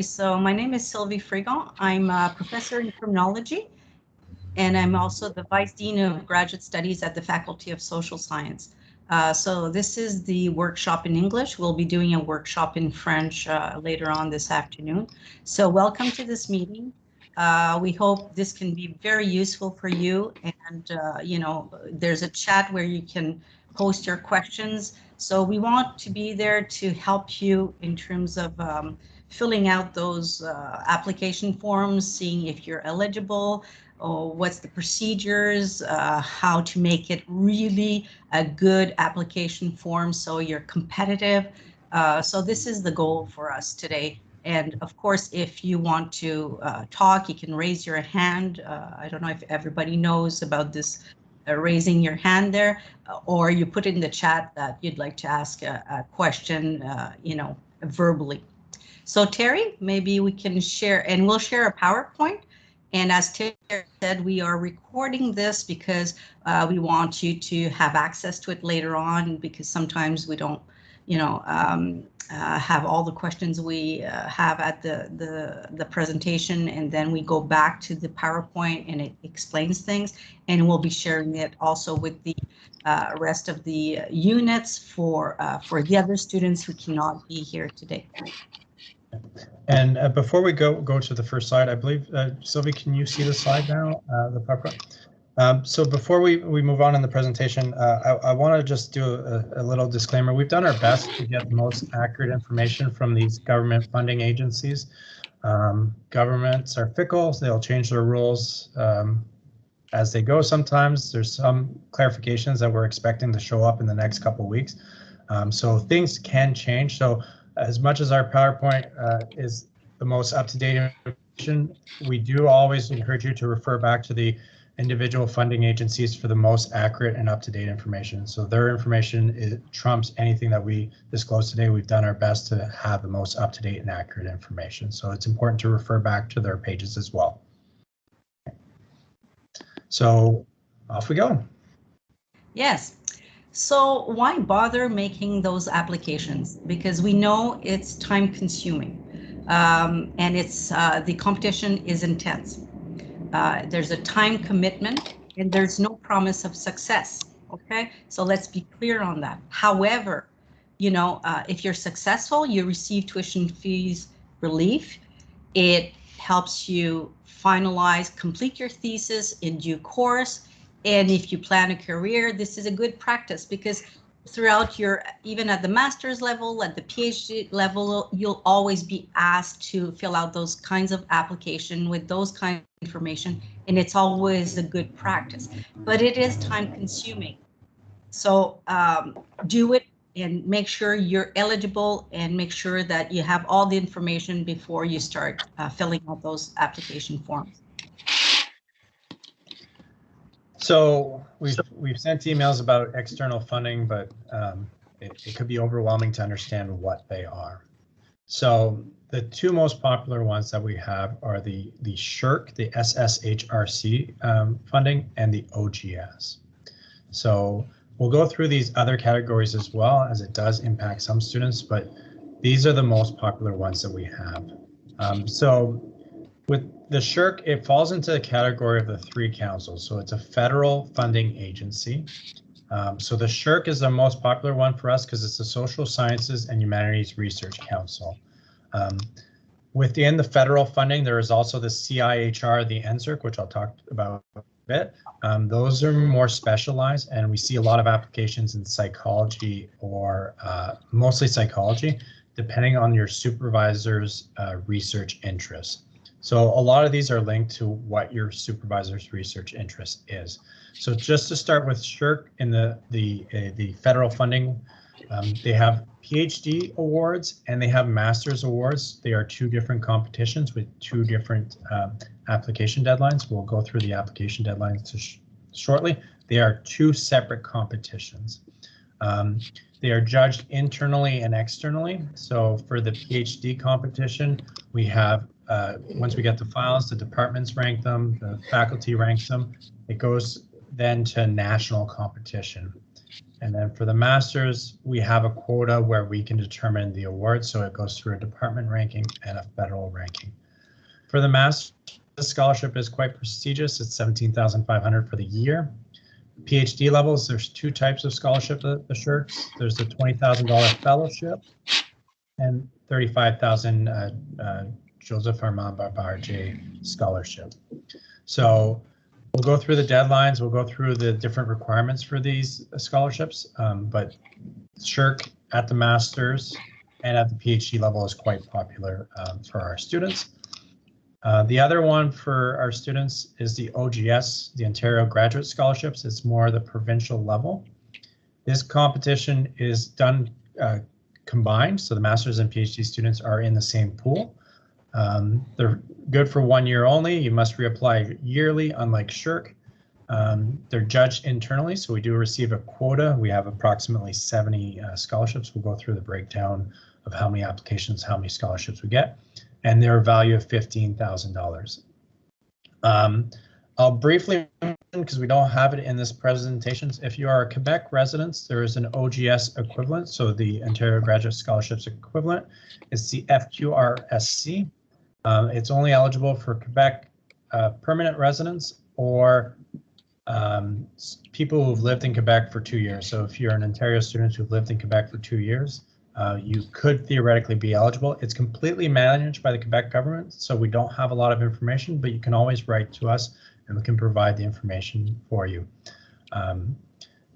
So my name is Sylvie Frqsc. I'm a professor in criminology, and I'm also the Vice Dean of Graduate Studies at the Faculty of Social Science. So this is the workshop in English. We'll be doing a workshop in French later on this afternoon. So welcome to this meeting. We hope this can be very useful for you. And, there's a chat where you can post your questions. So we want to be there to help you in terms of filling out those application forms, seeing if you're eligible, or what's the procedures, how to make it really a good application form so you're competitive. So this is the goal for us today. And of course, if you want to talk, you can raise your hand. I don't know if everybody knows about this raising your hand there, or you put in the chat that you'd like to ask a question, verbally. So Terry, maybe we can share, and we'll share a PowerPoint. And as Terry said, we are recording this because we want you to have access to it later on, because sometimes we don't, have all the questions we have at the presentation, and then we go back to the PowerPoint and it explains things. And we'll be sharing it also with the rest of the units for the other students who cannot be here today. And before we go to the first slide, I believe, Sylvie, can you see the slide now, the PowerPoint? So before we move on in the presentation, I want to just do a little disclaimer. We've done our best to get the most accurate information from these government funding agencies. Governments are fickle, so they'll change their rules as they go sometimes. There's some clarifications that we're expecting to show up in the next couple of weeks. So things can change. So as much as our PowerPoint is the most up-to-date information, we do always encourage you to refer back to the individual funding agencies for the most accurate and up-to-date information. So their information trumps anything that we disclose today. We've done our best to have the most up-to-date and accurate information. So it's important to refer back to their pages as well. So off we go. Yes. So why bother making those applications? Because we know it's time consuming, and it's the competition is intense. There's a time commitment and there's no promise of success. Okay, so let's be clear on that. However, if you're successful, you receive tuition fees relief. It helps you complete your thesis in due course. And if you plan a career, this is a good practice, because throughout even at the master's level, at the PhD level, you'll always be asked to fill out those kinds of application with those kind of information. And it's always a good practice, but it is time consuming. So do it and make sure you're eligible, and make sure that you have all the information before you start filling out those application forms. So we've sent emails about external funding, but it could be overwhelming to understand what they are. So the two most popular ones that we have are the Sshrc, the Sshrc funding, and the OGS. So we'll go through these other categories as well, as it does impact some students, but these are the most popular ones that we have. So with the Sshrc, it falls into the category of the three councils. So it's a federal funding agency. So the Sshrc is the most popular one for us because it's the Social Sciences and Humanities Research Council. Within the federal funding, there is also the Cihr, the Ssrc, which I'll talk about a bit. Those are more specialized, and we see a lot of applications in psychology, or mostly psychology, depending on your supervisor's research interests. So a lot of these are linked to what your supervisor's research interest is. So just to start with Sshrc, in the federal funding, they have PhD awards and they have master's awards. They are two different competitions with two different application deadlines. We'll go through the application deadlines shortly. They are two separate competitions. They are judged internally and externally. So for the PhD competition, we have once we get the files, the departments rank them, the faculty ranks them. It goes then to national competition. And then for the masters, we have a quota where we can determine the award. So it goes through a department ranking and a federal ranking. For the master's, the scholarship is quite prestigious. It's $17,500 for the year. PhD levels, there's two types of scholarship at the Sshrcs. There's the $20,000 fellowship and $35,000 Joseph Armand Barbarje scholarship. So we'll go through the deadlines, we'll go through the different requirements for these scholarships, but Sshrc at the master's and at the PhD level is quite popular for our students. The other one for our students is the OGS, the Ontario Graduate Scholarships. It's more the provincial level. This competition is done combined, so the master's and PhD students are in the same pool. They're good for 1 year only. You must reapply yearly, unlike Sshrc. They're judged internally, so we do receive a quota. We have approximately 70 scholarships. We'll go through the breakdown of how many applications, how many scholarships we get, and their value of $15,000. I'll briefly mention, because we don't have it in this presentation, if you are a Quebec resident, there is an OGS equivalent, so the Ontario Graduate Scholarships equivalent. It's the FQRSC. It's only eligible for Quebec permanent residents or people who've lived in Quebec for 2 years. So if you're an Ontario student who've lived in Quebec for 2 years, you could theoretically be eligible. It's completely managed by the Quebec government, so we don't have a lot of information, but you can always write to us and we can provide the information for you.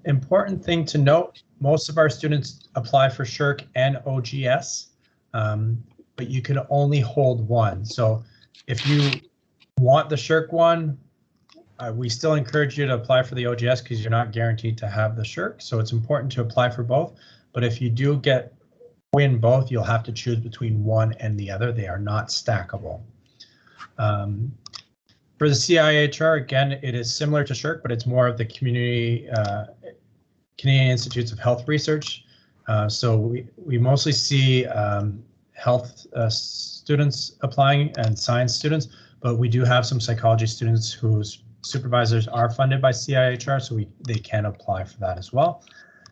Important thing to note, most of our students apply for Sshrc and OGS, but you can only hold one. So if you want the Sshrc one, we still encourage you to apply for the OGS because you're not guaranteed to have the Sshrc. So it's important to apply for both. But if you do win both, you'll have to choose between one and the other. They are not stackable. For the CIHR, again, it is similar to Sshrc, but it's more of the community Canadian Institutes of Health Research. So we mostly see health students applying and science students, but we do have some psychology students whose supervisors are funded by CIHR, so they can apply for that as well.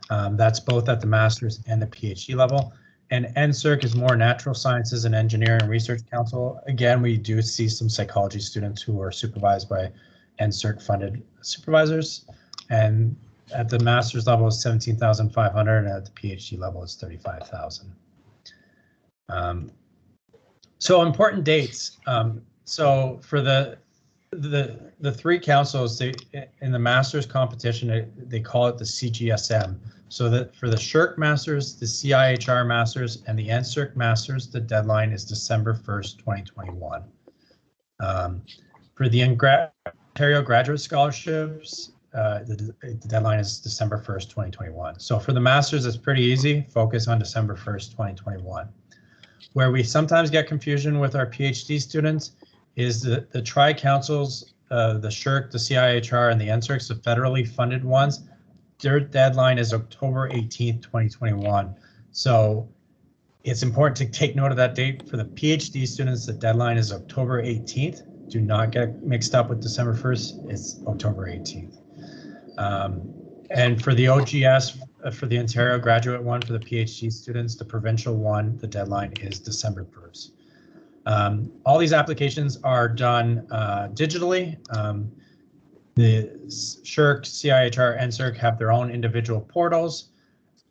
That's both at the master's and the PhD level. And NSERC is more natural sciences and engineering and research council. Again, we do see some psychology students who are supervised by NSERC funded supervisors. And at the master's level is 17,500 and at the PhD level is 35,000. So important dates. So for the three councils, in the master's competition, they call it the Cgsm. So that for the Sshrc Masters, the CIHR Masters, and the NSERC Masters, the deadline is December 1st, 2021. For the Ontario Graduate Scholarships, the deadline is December 1st, 2021. So for the Masters, it's pretty easy. Focus on December 1st, 2021. Where we sometimes get confusion with our PhD students is the tri-councils, the Sshrc, the CIHR, and the NSERCs, the federally funded ones. Their deadline is October 18th, 2021. So it's important to take note of that date. For the PhD students, the deadline is October 18th. Do not get mixed up with December 1st. It's October 18th. And for the OGS, for the Ontario graduate one, for the PhD students, the provincial one, the deadline is December 1st. All these applications are done digitally. The Sshrc, CIHR, NSERC have their own individual portals.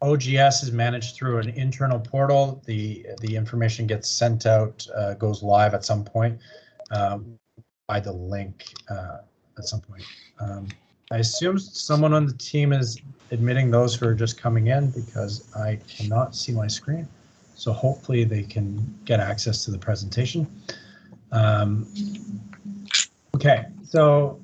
OGS is managed through an internal portal. The information gets sent out, goes live at some point by the link at some point. I assume someone on the team is admitting those who are just coming in because I cannot see my screen. So hopefully they can get access to the presentation. Okay, so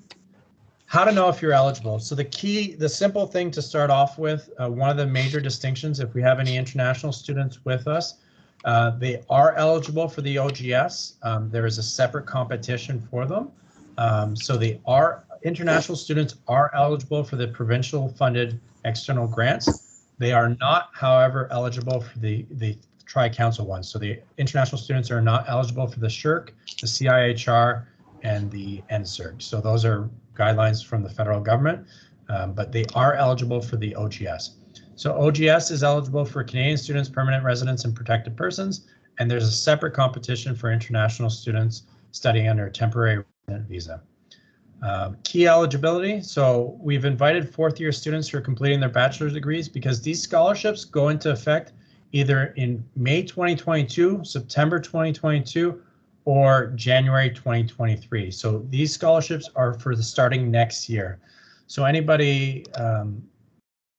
how to know if you're eligible. So the simple thing to start off with, one of the major distinctions, if we have any international students with us, they are eligible for the OGS. There is a separate competition for them. So international students are eligible for the provincial funded external grants. They are not, however, eligible for the tri-council ones. So the international students are not eligible for the Sshrc, the CIHR, and the NSERC. So those are guidelines from the federal government, but they are eligible for the OGS. So OGS is eligible for Canadian students, permanent residents, and protected persons, and there's a separate competition for international students studying under a temporary resident visa. Key eligibility. So we've invited fourth-year students who are completing their bachelor's degrees because these scholarships go into effect either in May 2022, September 2022, or January 2023. So these scholarships are for the starting next year. So anybody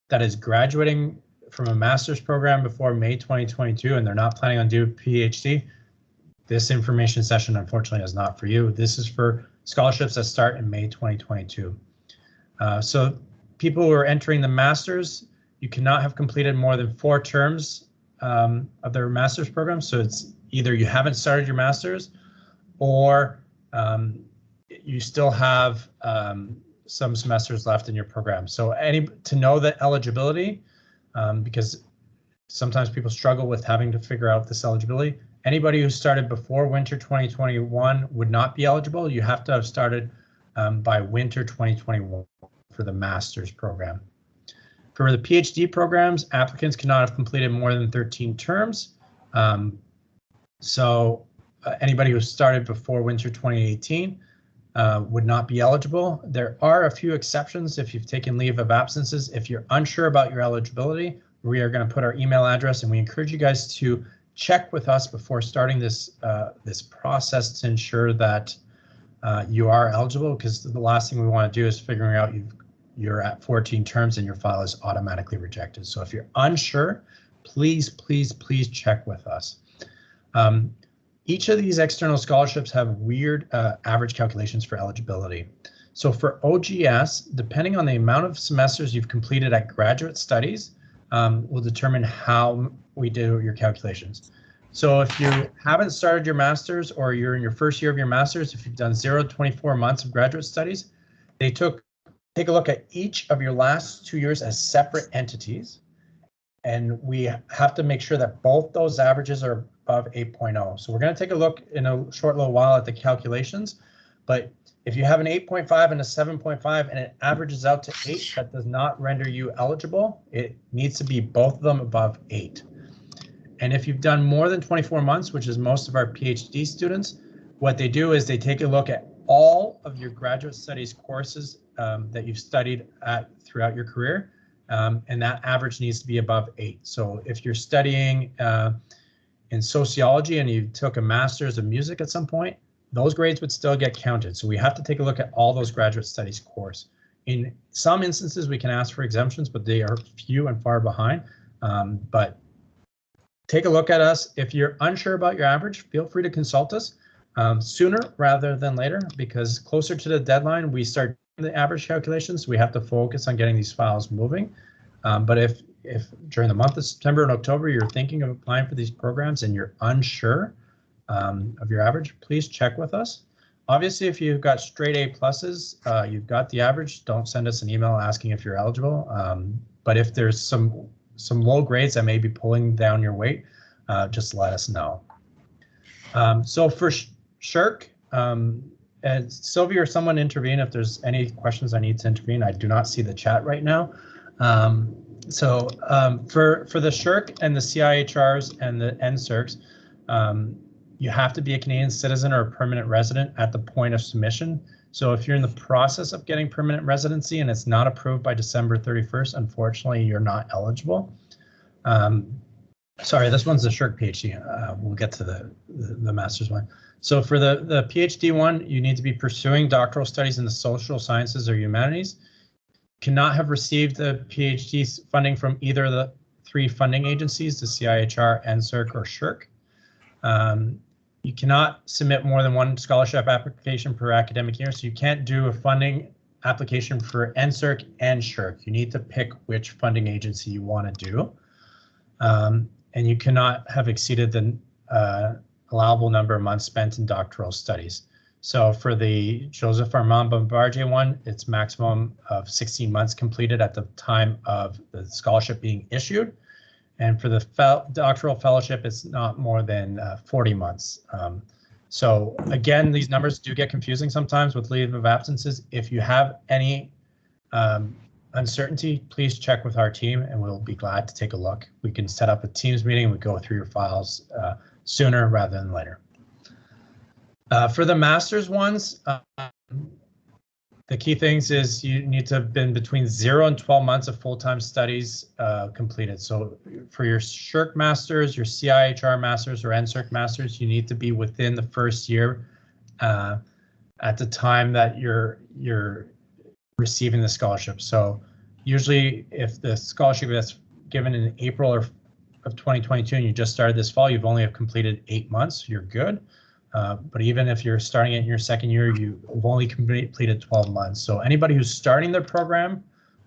that is graduating from a master's program before May 2022 and they're not planning on doing PhD, this information session unfortunately is not for you. This is for scholarships that start in May 2022. So people who are entering the master's, you cannot have completed more than 4 terms of their master's program. So it's either you haven't started your master's or you still have some semesters left in your program. So to know the eligibility, because sometimes people struggle with having to figure out this eligibility. Anybody who started before winter 2021 would not be eligible. You have to have started by winter 2021 for the master's program. For the PhD programs, applicants cannot have completed more than 13 terms. Anybody who started before winter 2018 would not be eligible. There are a few exceptions if you've taken leave of absences. If you're unsure about your eligibility, we are going to put our email address, and we encourage you guys to check with us before starting this process to ensure that you are eligible, because the last thing we want to do is figuring out you're at 14 terms and your file is automatically rejected. So if you're unsure, please check with us. Each of these external scholarships have weird average calculations for eligibility. So for OGS, depending on the amount of semesters you've completed at graduate studies, will determine how we do your calculations. So if you haven't started your master's or you're in your first year of your master's, if you've done 0 to 24 months of graduate studies, take a look at each of your last 2 years as separate entities. And we have to make sure that both those averages are above 8.0. So we're going to take a look in a short little while at the calculations. But if you have an 8.5 and a 7.5 and it averages out to 8, that does not render you eligible. It needs to be both of them above 8. And if you've done more than 24 months, which is most of our PhD students, what they do is they take a look at all of your graduate studies courses that you've studied throughout your career, and that average needs to be above 8. So if you're studying in sociology and you took a master's of music at some point, those grades would still get counted. So we have to take a look at all those graduate studies course. In some instances, we can ask for exemptions, but they are few and far behind. But take a look at us. If you're unsure about your average, feel free to consult us sooner rather than later, because closer to the deadline, we start the average calculations. We have to focus on getting these files moving. But if during the month of September and October, you're thinking of applying for these programs and you're unsure of your average, please check with us. Obviously, if you've got straight A pluses, you've got the average, don't send us an email asking if you're eligible. But if there's some low grades that may be pulling down your weight, just let us know. So for Sshrc, and Sylvia or someone intervene if there's any questions I need to intervene. I do not see the chat right now. For the Sshrc and the CIHRs and the NSERCs, you have to be a Canadian citizen or a permanent resident at the point of submission. So if you're in the process of getting permanent residency and it's not approved by December 31st, unfortunately, you're not eligible. Sorry, this one's the Sshrc PhD. We'll get to the master's one. So for the PhD one, you need to be pursuing doctoral studies in the social sciences or humanities. Cannot have received the PhD funding from either of the 3 funding agencies, the CIHR, NSERC, or Sshrc. You cannot submit more than 1 scholarship application per academic year, so you can't do a funding application for NSERC and Sshrc. You need to pick which funding agency you want to do. And you cannot have exceeded the allowable number of months spent in doctoral studies. So for the Joseph Armand Bombardier one, it's maximum of 16 months completed at the time of the scholarship being issued. And for the doctoral fellowship, it's not more than 40 months. So again, these numbers do get confusing sometimes with leave of absences. If you have any uncertainty, please check with our team and we'll be glad to take a look. We can set up a Teams meeting and we go through your files sooner rather than later. For the master's ones, the key things is you need to have been between 0 and 12 months of full-time studies completed. So for your Sshrc Masters, your Cihr Masters, or Ssrc Masters, you need to be within the first year at the time that you're receiving the scholarship. So usually if the scholarship that's given in April of 2022 and you just started this fall, you've only have completed 8 months, you're good. But even if you're starting it in your second year, you've only completed 12 months. So anybody who's starting their program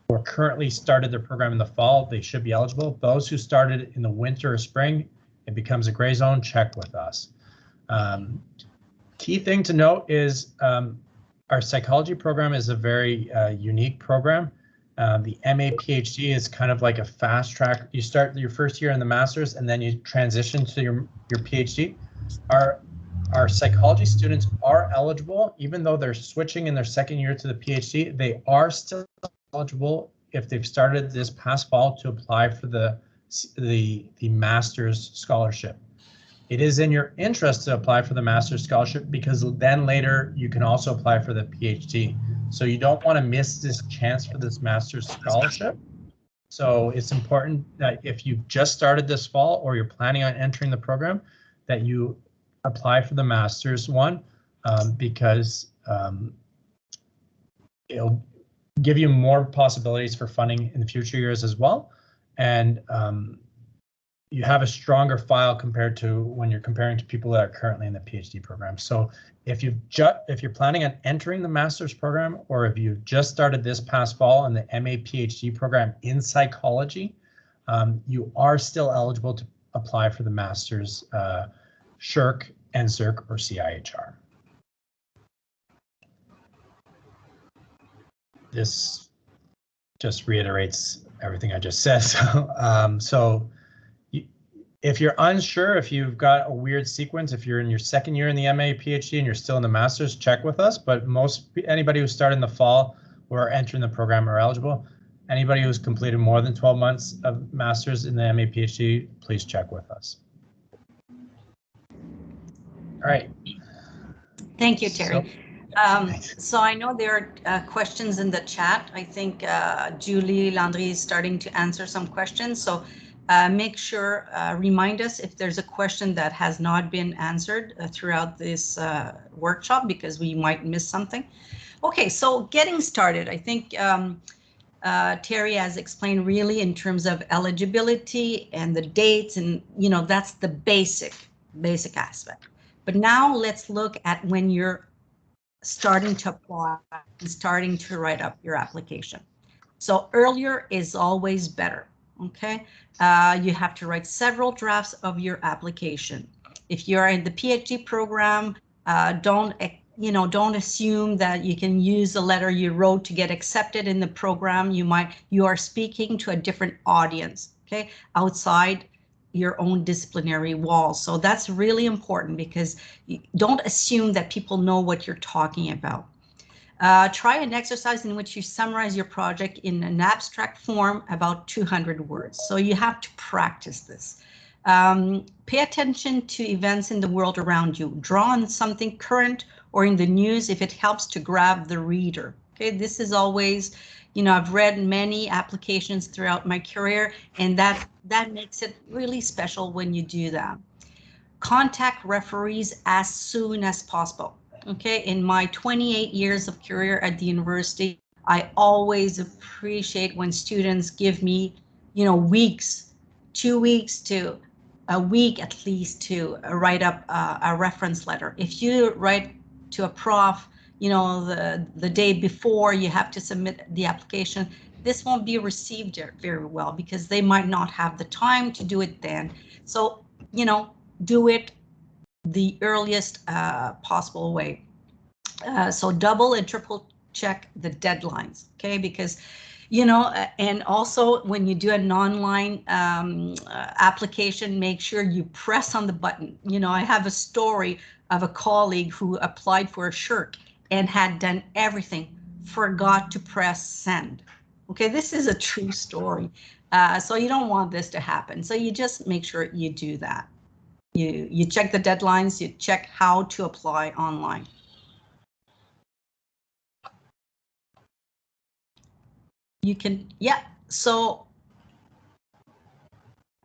or currently started their program in the fall, they should be eligible. Those who started in the winter or spring, it becomes a gray zone, check with us. Key thing to note is our psychology program is a very unique program. The MA PhD is kind of like a fast track. You start your first year in the master's and then you transition to your PhD. Our psychology students are eligible, even though they're switching in their second year to the PhD, they are still eligible if they've started this past fall to apply for the master's scholarship. It is in your interest to apply for the master's scholarship because then later you can also apply for the PhD. So you don't want to miss this chance for this master's scholarship. So it's important that if you've just started this fall or you're planning on entering the program, that you apply for the master's one because it'll give you more possibilities for funding in the future years as well. And you have a stronger file compared to when you're comparing to people that are currently in the PhD program. So if you're planning on entering the master's program, or if you've just started this past fall in the MA PhD program in psychology, you are still eligible to apply for the master's Ssrc, Ssrc, or Cihr. This just reiterates everything I just said. So if you're unsure, if you've got a weird sequence, if you're in your second year in the MA PhD and you're still in the master's, check with us. But anybody who started in the fall or entering the program are eligible. Anybody who's completed more than 12 months of master's in the MA PhD, please check with us. All right. Thank you, Terry. So I know there are questions in the chat. I think Julie Landry is starting to answer some questions. So make sure, remind us if there's a question that has not been answered throughout this workshop, because we might miss something. Okay, so getting started, I think Terry has explained really in terms of eligibility and the dates, and that's the basic aspect. But now let's look at when you're starting to apply and starting to write up your application. So earlier is always better, okay? You have to write several drafts of your application. If you're in the PhD program, don't assume that you can use the letter you wrote to get accepted in the program. You are speaking to a different audience, okay, outside your own disciplinary walls. So that's really important, because you don't assume that people know what you're talking about. Try an exercise in which you summarize your project in an abstract form, about 200 words. So you have to practice this. Pay attention to events in the world around you. Draw on something current or in the news if it helps to grab the reader. Okay, this is always, I've read many applications throughout my career, and that makes it really special when you do that. Contact referees as soon as possible. Okay, in my 28 years of career at the university, I always appreciate when students give me, weeks, 2 weeks to a week at least to write up a reference letter. If you write to a prof, the day before you have to submit the application, this won't be received very well, because they might not have the time to do it then. So, do it the earliest possible way. So double and triple check the deadlines, okay? Because, and also when you do an online application, make sure you press on the button. I have a story of a colleague who applied for a Ssrc and had done everything, forgot to press send. Okay, this is a true story. So you don't want this to happen. So you just make sure you do that. You check the deadlines, you check how to apply online. You can, yeah, so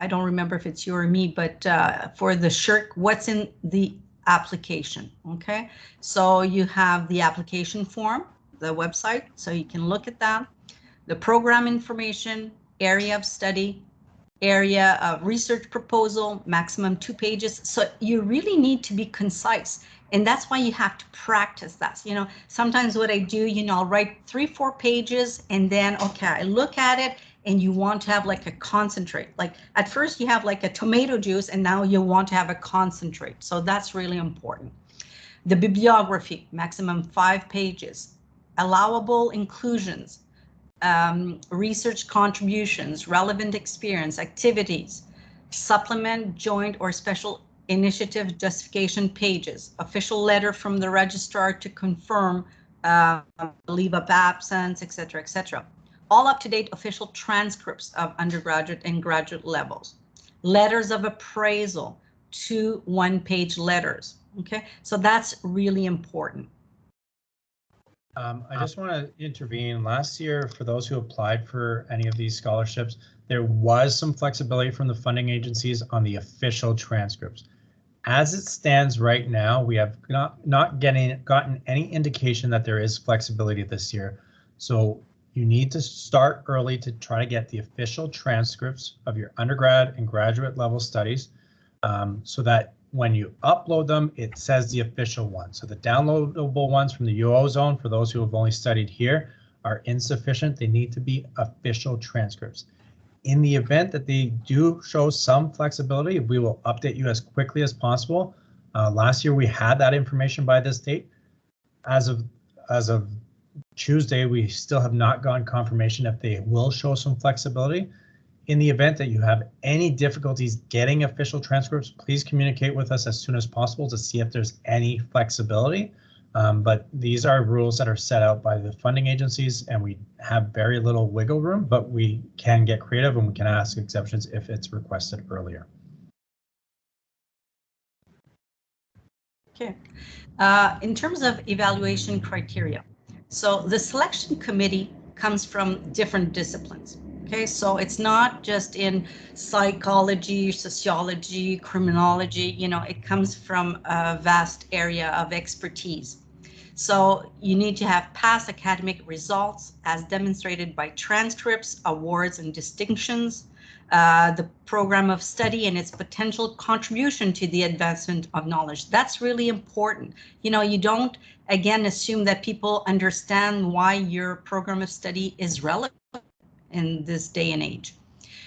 I don't remember if it's you or me, but for the Sshrc, what's in the application, okay? So you have the application form, the website, so you can look at that. The program information, area of study, area of research proposal, maximum 2 pages. So you really need to be concise. And that's why you have to practice that. You know, sometimes what I do, you know, I'll write 3-4 pages and then, okay, I look at it and you want to have like a concentrate. Like at first you have like a tomato juice and now you want to have a concentrate. So that's really important. The bibliography, maximum 5 pages. Allowable inclusions, research contributions, relevant experience, activities, supplement, joint or special initiative justification pages, official letter from the registrar to confirm leave of absence, etc., etc. All up-to-date official transcripts of undergraduate and graduate levels, letters of appraisal, 2 one-page letters. Okay, so that's really important. I just want to intervene. Last year, for those who applied for any of these scholarships, there was some flexibility from the funding agencies on the official transcripts. As it stands right now, we have not gotten any indication that there is flexibility this year. So you need to start early to try to get the official transcripts of your undergrad and graduate level studies, so that when you upload them, it says the official one. So the downloadable ones from the UO zone, for those who have only studied here, are insufficient. They need to be official transcripts. In the event that they do show some flexibility, we will update you as quickly as possible. Last year we had that information by this date. As of Tuesday, we still have not gotten confirmation if they will show some flexibility. In the event that you have any difficulties getting official transcripts, please communicate with us as soon as possible to see if there's any flexibility. But these are rules that are set out by the funding agencies, and we have very little wiggle room, but we can get creative and we can ask exceptions if it's requested earlier. Okay. In terms of evaluation criteria, so the selection committee comes from different disciplines. Okay, so it's not just in psychology, sociology, criminology, you know, it comes from a vast area of expertise. So you need to have past academic results as demonstrated by transcripts, awards, and distinctions, the program of study and its potential contribution to the advancement of knowledge. That's really important. You know, you don't, again, assume that people understand why your program of study is relevant in this day and age.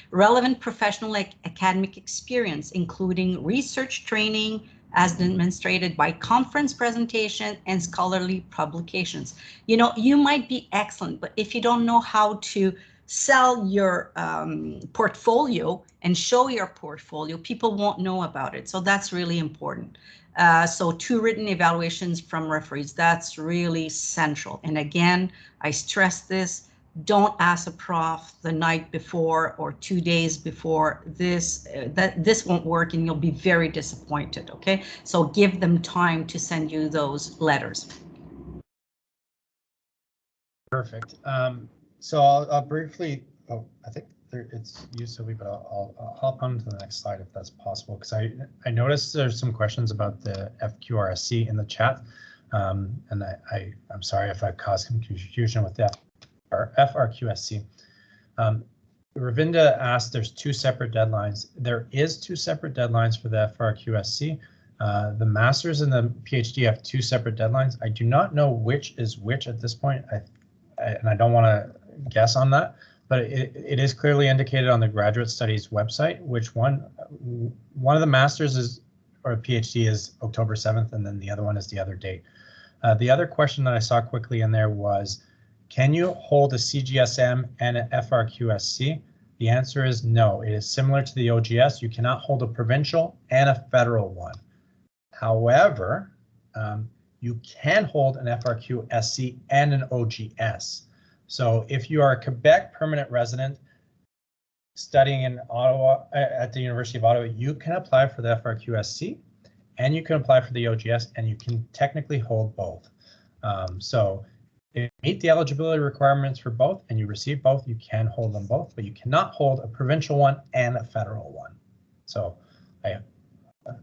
Relevant professional academic experience, including research training as demonstrated by conference presentation and scholarly publications. You know, you might be excellent, but if you don't know how to sell your portfolio and show your portfolio, people won't know about it. So that's really important. So 2 written evaluations from referees, that's really central. And again, I stress this, don't ask a prof the night before or 2 days before this, that this won't work and you'll be very disappointed, okay? So give them time to send you those letters. Perfect. So I'll briefly, I think it's you, Sylvie, but I'll hop on to the next slide if that's possible, because I noticed there's some questions about the FQRSC in the chat, and I'm sorry if I caused some confusion with the FRQSC. Ravinda asked, there's 2 separate deadlines. There is 2 separate deadlines for the FRQSC. The Masters and the PhD have 2 separate deadlines. I do not know which is which at this point, and I don't want to guess on that, but it is clearly indicated on the Graduate Studies website which one of the Masters is, or a PhD is October 7th, and then the other one is the other date. The other question that I saw quickly in there was, can you hold a Cgsm and an FRQSC? The answer is no. It is similar to the OGS. You cannot hold a provincial and a federal one. However, you can hold an FRQSC and an OGS. So if you are a Quebec permanent resident studying in Ottawa at the University of Ottawa, you can apply for the FRQSC and you can apply for the OGS, and you can technically hold both. So if you meet the eligibility requirements for both and you receive both, you can hold them both, but you cannot hold a provincial one and a federal one. So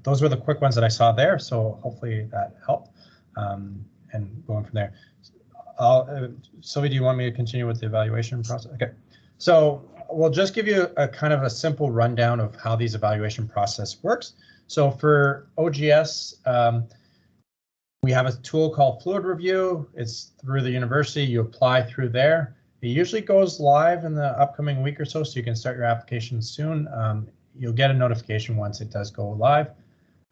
those were the quick ones that I saw there. So hopefully that helped. And going from there. Sylvie, do you want me to continue with the evaluation process? Okay. So we'll just give you a kind of a simple rundown of how these evaluation process works. So for OGS, we have a tool called Fluid Review. It's through the university. You apply through there. It usually goes live in the upcoming week or so you can start your application soon. You'll get a notification once it does go live.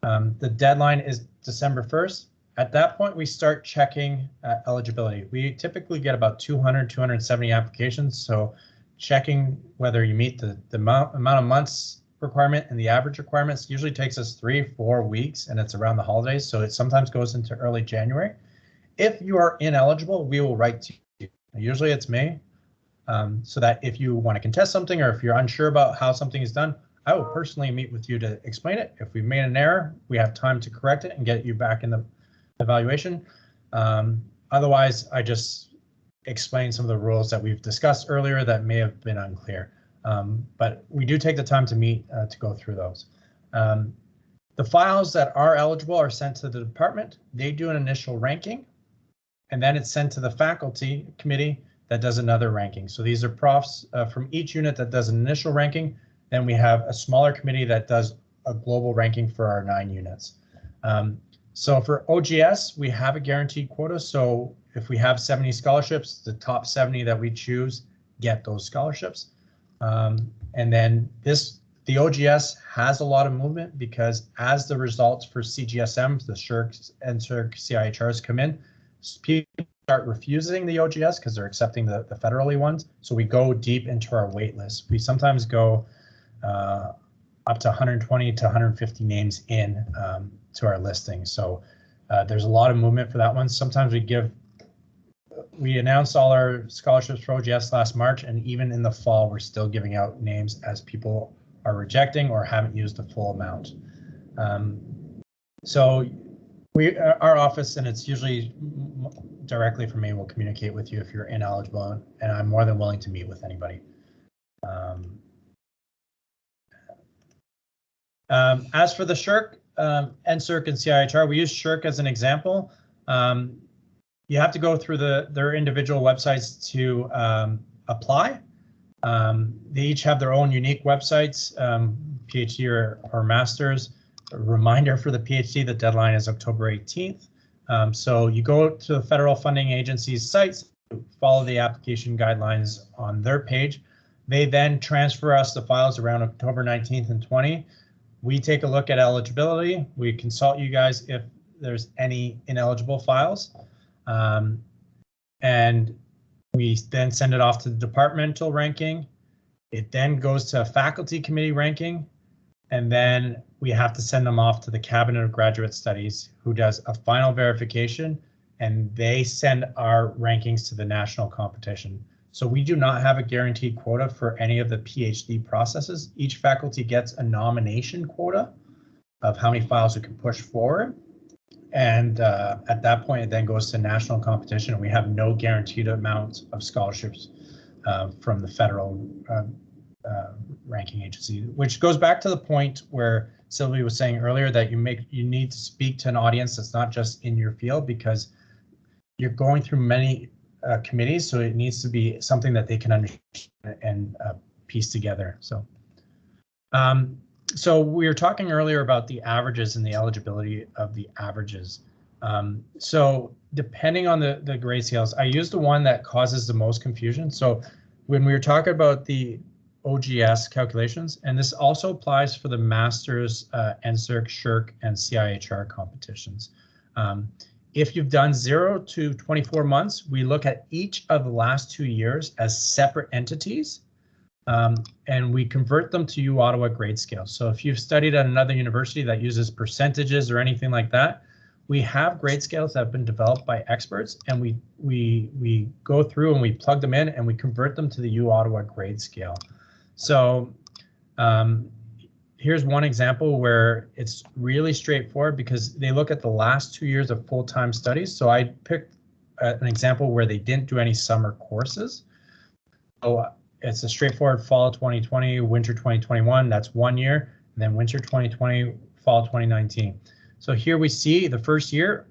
The deadline is December 1st. At that point, we start checking eligibility. We typically get about 200, 270 applications. So checking whether you meet the amount of months requirement and the average requirements usually takes us 3-4 weeks, and it's around the holidays. So it sometimes goes into early January. If you are ineligible, we will write to you. Usually it's May, so that if you want to contest something or if you're unsure about how something is done, I will personally meet with you to explain it. If we've made an error, we have time to correct it and get you back in the evaluation. Otherwise, I just explain some of the rules that we've discussed earlier that may have been unclear. But we do take the time to meet to go through those. The files that are eligible are sent to the department. They do an initial ranking, and then it's sent to the faculty committee that does another ranking. So these are profs from each unit that does an initial ranking. Then we have a smaller committee that does a global ranking for our 9 units. So for OGS, we have a guaranteed quota. So if we have 70 scholarships, the top 70 that we choose get those scholarships. And then the OGS has a lot of movement because as the results for Cgsm, the Sshrc and Ssrc CIHRs come in, people start refusing the OGS because they're accepting the federally ones. So we go deep into our wait list. We sometimes go up to 120 to 150 names in to our listing. So there's a lot of movement for that one. Sometimes we announced all our scholarships for OGS last March, and even in the fall, we're still giving out names as people are rejecting or haven't used the full amount. So our office, and it's usually directly from me, will communicate with you if you're ineligible, and I'm more than willing to meet with anybody. As for the Sshrc, Ssrc and CIHR, we use Ssrc as an example. You have to go through their individual websites to apply. They each have their own unique websites, PhD or Masters. A reminder for the PhD, the deadline is October 18th. So you go to the federal funding agency's sites, follow the application guidelines on their page. They then transfer us the files around October 19th and 20th. We take a look at eligibility. We consult you guys if there's any ineligible files. And we then send it off to the departmental ranking. It then goes to a faculty committee ranking. And then we have to send them off to the Cabinet of Graduate Studies, who does a final verification, and they send our rankings to the national competition. So we do not have a guaranteed quota for any of the PhD processes. Each faculty gets a nomination quota of how many files we can push forward. And at that point, it then goes to national competition. We have no guaranteed amount of scholarships from the federal ranking agency, which goes back to the point where Sylvie was saying earlier that you need to speak to an audience that's not just in your field, because you're going through many committees, so it needs to be something that they can understand and piece together. So we were talking earlier about the averages and the eligibility of the averages. So depending on the grade scales, I use the one that causes the most confusion. So when we were talking about the OGS calculations, and this also applies for the Masters, Ssrc, Ssrc, and CIHR competitions. If you've done 0 to 24 months, we look at each of the last 2 years as separate entities, and we convert them to U-Ottawa grade scale. So if you've studied at another university that uses percentages or anything like that, we have grade scales that have been developed by experts, and we go through and we plug them in and we convert them to the U Ottawa grade scale. So here's one example where it's really straightforward because they look at the last 2 years of full-time studies. So I picked an example where they didn't do any summer courses. So it's a straightforward fall 2020, winter 2021, that's 1 year, and then winter 2020, fall 2019. So here we see the first year,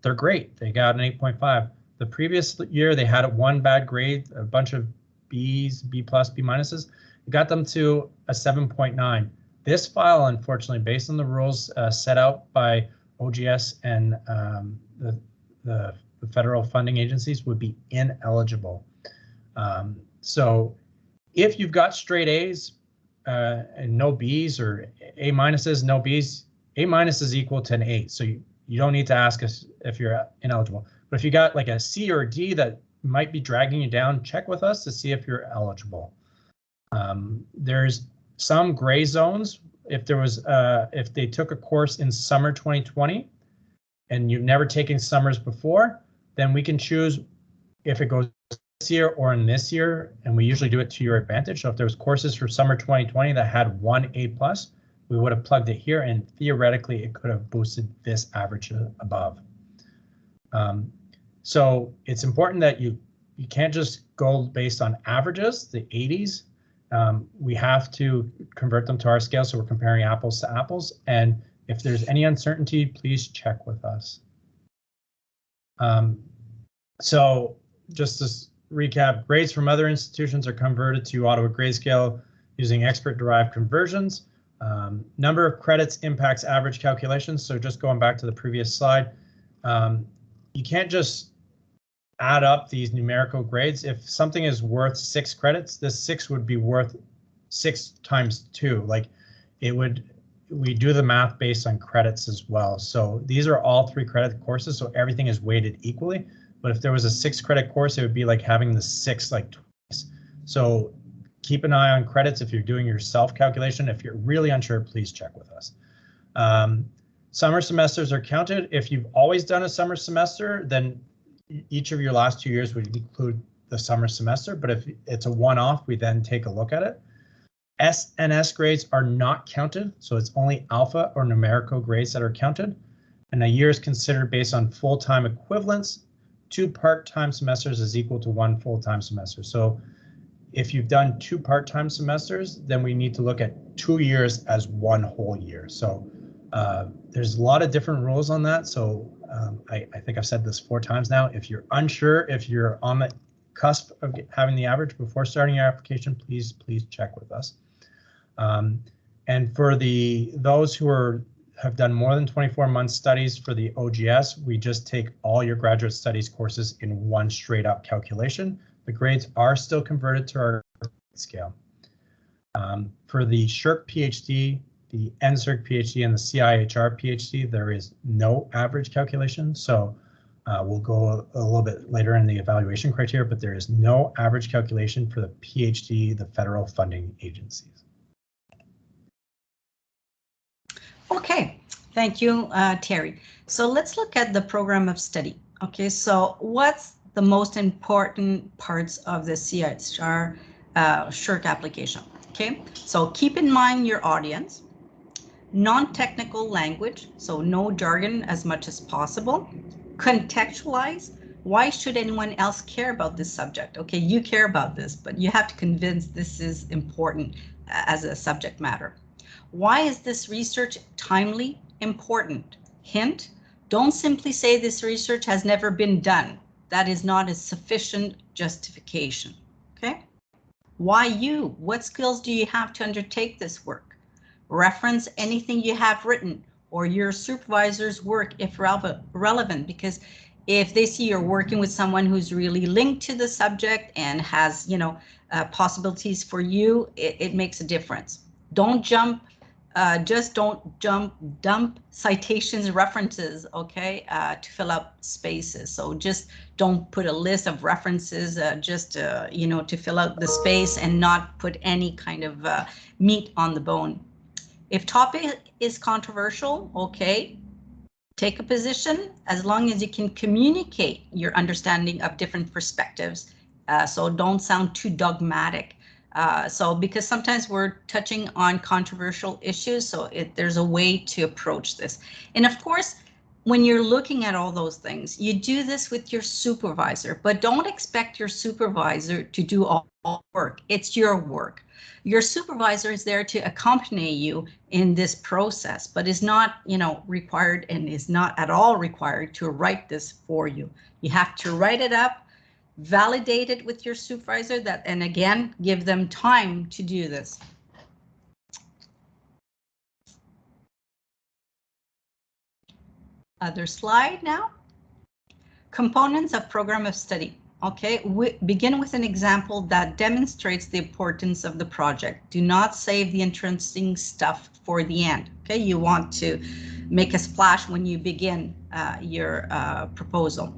they're great. They got an 8.5. The previous year, they had one bad grade, a bunch of Bs, B+, B-. It got them to a 7.9. This file, unfortunately, based on the rules set out by OGS and the federal funding agencies, would be ineligible. So if you've got straight A's and no B's, or A minuses, no B's, A minus is equal to an 8. So you don't need to ask us if you're ineligible. But if you got like a C or a D that might be dragging you down, check with us to see if you're eligible. There's some gray zones. If there was, if they took a course in summer 2020 and you've never taken summers before, then we can choose if it goes this year or in this year, and we usually do it to your advantage. So if there was courses for summer 2020 that had one A+, we would have plugged it here, and theoretically it could have boosted this average above. So it's important that you can't just go based on averages, the 80s. We have to convert them to our scale, so we're comparing apples to apples. And if there's any uncertainty, please check with us. So just to recap, grades from other institutions are converted to Ottawa grade scale using expert-derived conversions. Number of credits impacts average calculations. So just going back to the previous slide, you can't just add up these numerical grades. If something is worth 6 credits, this 6 would be worth 6 times 2. Like it would, we do the math based on credits as well. So these are all 3 credit courses, so everything is weighted equally. But if there was a 6 credit course, it would be like having the 6 like twice. So keep an eye on credits if you're doing your self calculation. If you're really unsure, please check with us. Summer semesters are counted. If you've always done a summer semester, then each of your last 2 years would include the summer semester. But if it's a one-off, we then take a look at it. S and S grades are not counted, so it's only alpha or numerical grades that are counted. And a year is considered based on full-time equivalents. 2 part-time semesters is equal to 1 full-time semester. So if you've done 2 part-time semesters, then we need to look at 2 years as 1 whole year. So there's a lot of different rules on that. So I think I've said this 4 times now. If you're unsure, if you're on the cusp of having the average before starting your application, please check with us. And for those who have done more than 24 months studies for the OGS, we just take all your graduate studies courses in one straight up calculation. The grades are still converted to our scale. For the Sshrc PhD, the Sshrc PhD, and the Cihr PhD, there is no average calculation. So we'll go a little bit later in the evaluation criteria, but there is no average calculation for the PhD, the federal funding agencies. Okay, thank you, Terry. So let's look at the program of study. Okay, so what's the most important parts of the Sshrc application? Okay, so keep in mind your audience, non-technical language, so no jargon as much as possible. Contextualize. Why should anyone else care about this subject? Okay, you care about this, but you have to convince this is important as a subject matter. Why is this research timely, important? Hint, don't simply say this research has never been done. That is not a sufficient justification, okay? Why you? What skills do you have to undertake this work? Reference anything you have written or your supervisor's work if relevant, because if they see you're working with someone who's really linked to the subject and has, possibilities for you, it makes a difference. Don't jump, dump citations, references, okay, to fill up spaces. So just don't put a list of references to fill out the space and not put any kind of meat on the bone. If topic is controversial, okay, take a position as long as you can communicate your understanding of different perspectives. So don't sound too dogmatic. So because sometimes we're touching on controversial issues, so there's a way to approach this. And of course, when you're looking at all those things, you do this with your supervisor, but don't expect your supervisor to do all work. It's your work. Your supervisor is there to accompany you in this process, but is not, required and is not at all required to write this for you. You have to write it up, validate it with your supervisor, and again, give them time to do this. Other slide now. Components of program of study. Okay, we begin with an example that demonstrates the importance of the project. Do not save the interesting stuff for the end. Okay, you want to make a splash when you begin your proposal.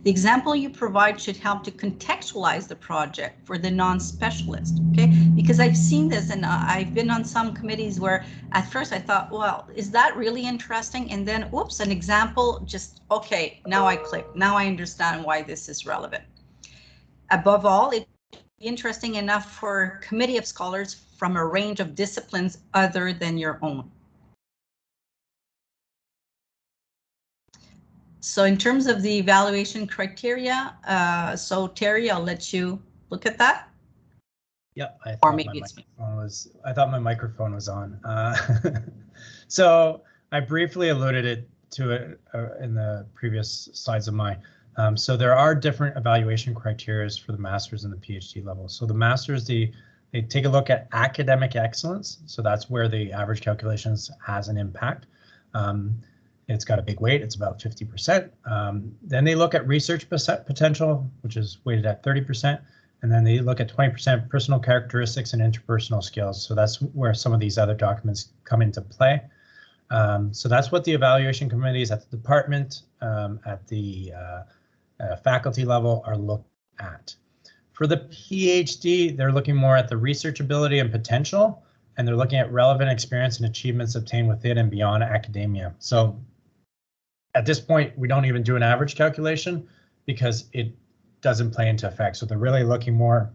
The example you provide should help to contextualize the project for the non-specialist, okay? Because I've seen this, and I've been on some committees where at first I thought, well, is that really interesting? And then, oops, an example just, okay, now I click. Now I understand why this is relevant. Above all, it's interesting enough for a committee of scholars from a range of disciplines other than your own. So in terms of the evaluation criteria, so Terry, I'll let you look at that. Yeah, I thought my microphone was on. So I briefly alluded to it in the previous slides of mine. So there are different evaluation criteria for the master's and the PhD level. So the master's, they take a look at academic excellence. So that's where the average calculations has an impact. It's got a big weight, it's about 50%. Then they look at research potential, which is weighted at 30%. And then they look at 20% personal characteristics and interpersonal skills. So that's where some of these other documents come into play. So that's what the evaluation committees at the department, at the faculty level are looked at. For the PhD, they're looking more at the research ability and potential, and they're looking at relevant experience and achievements obtained within and beyond academia. So at this point, we don't even do an average calculation because it doesn't play into effect. So they're really looking more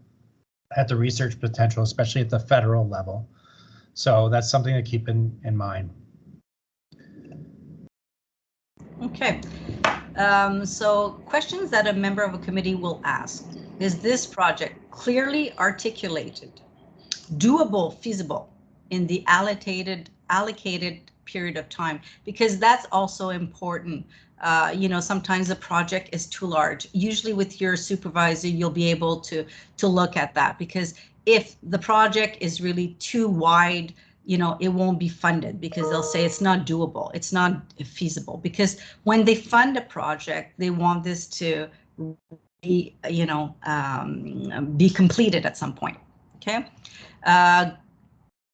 at the research potential, especially at the federal level. So that's something to keep in mind. Okay. So questions that a member of a committee will ask. Is this project clearly articulated, doable, feasible in the allocated period of time? Because that's also important. Sometimes the project is too large. Usually with your supervisor, you'll be able to look at that, because if the project is really too wide, it won't be funded, because they'll say it's not doable, it's not feasible. Because when they fund a project, they want this to be, be completed at some point. Okay.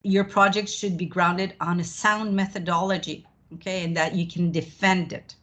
Your project should be grounded on a sound methodology, okay, and that you can defend it.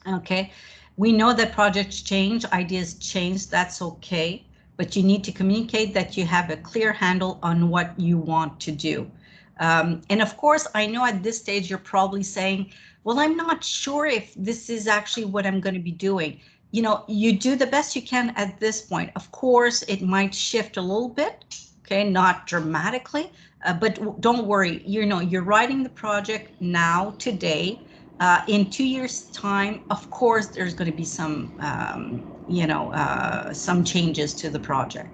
Okay, we know that projects change, ideas change, that's okay, but you need to communicate that you have a clear handle on what you want to do. And of course, I know at this stage you're probably saying, well, I'm not sure if this is actually what I'm going to be doing. You do the best you can at this point. Of course, it might shift a little bit, okay, not dramatically, but don't worry, you're writing the project now, today. In 2 years' time, of course, there's going to be some changes to the project.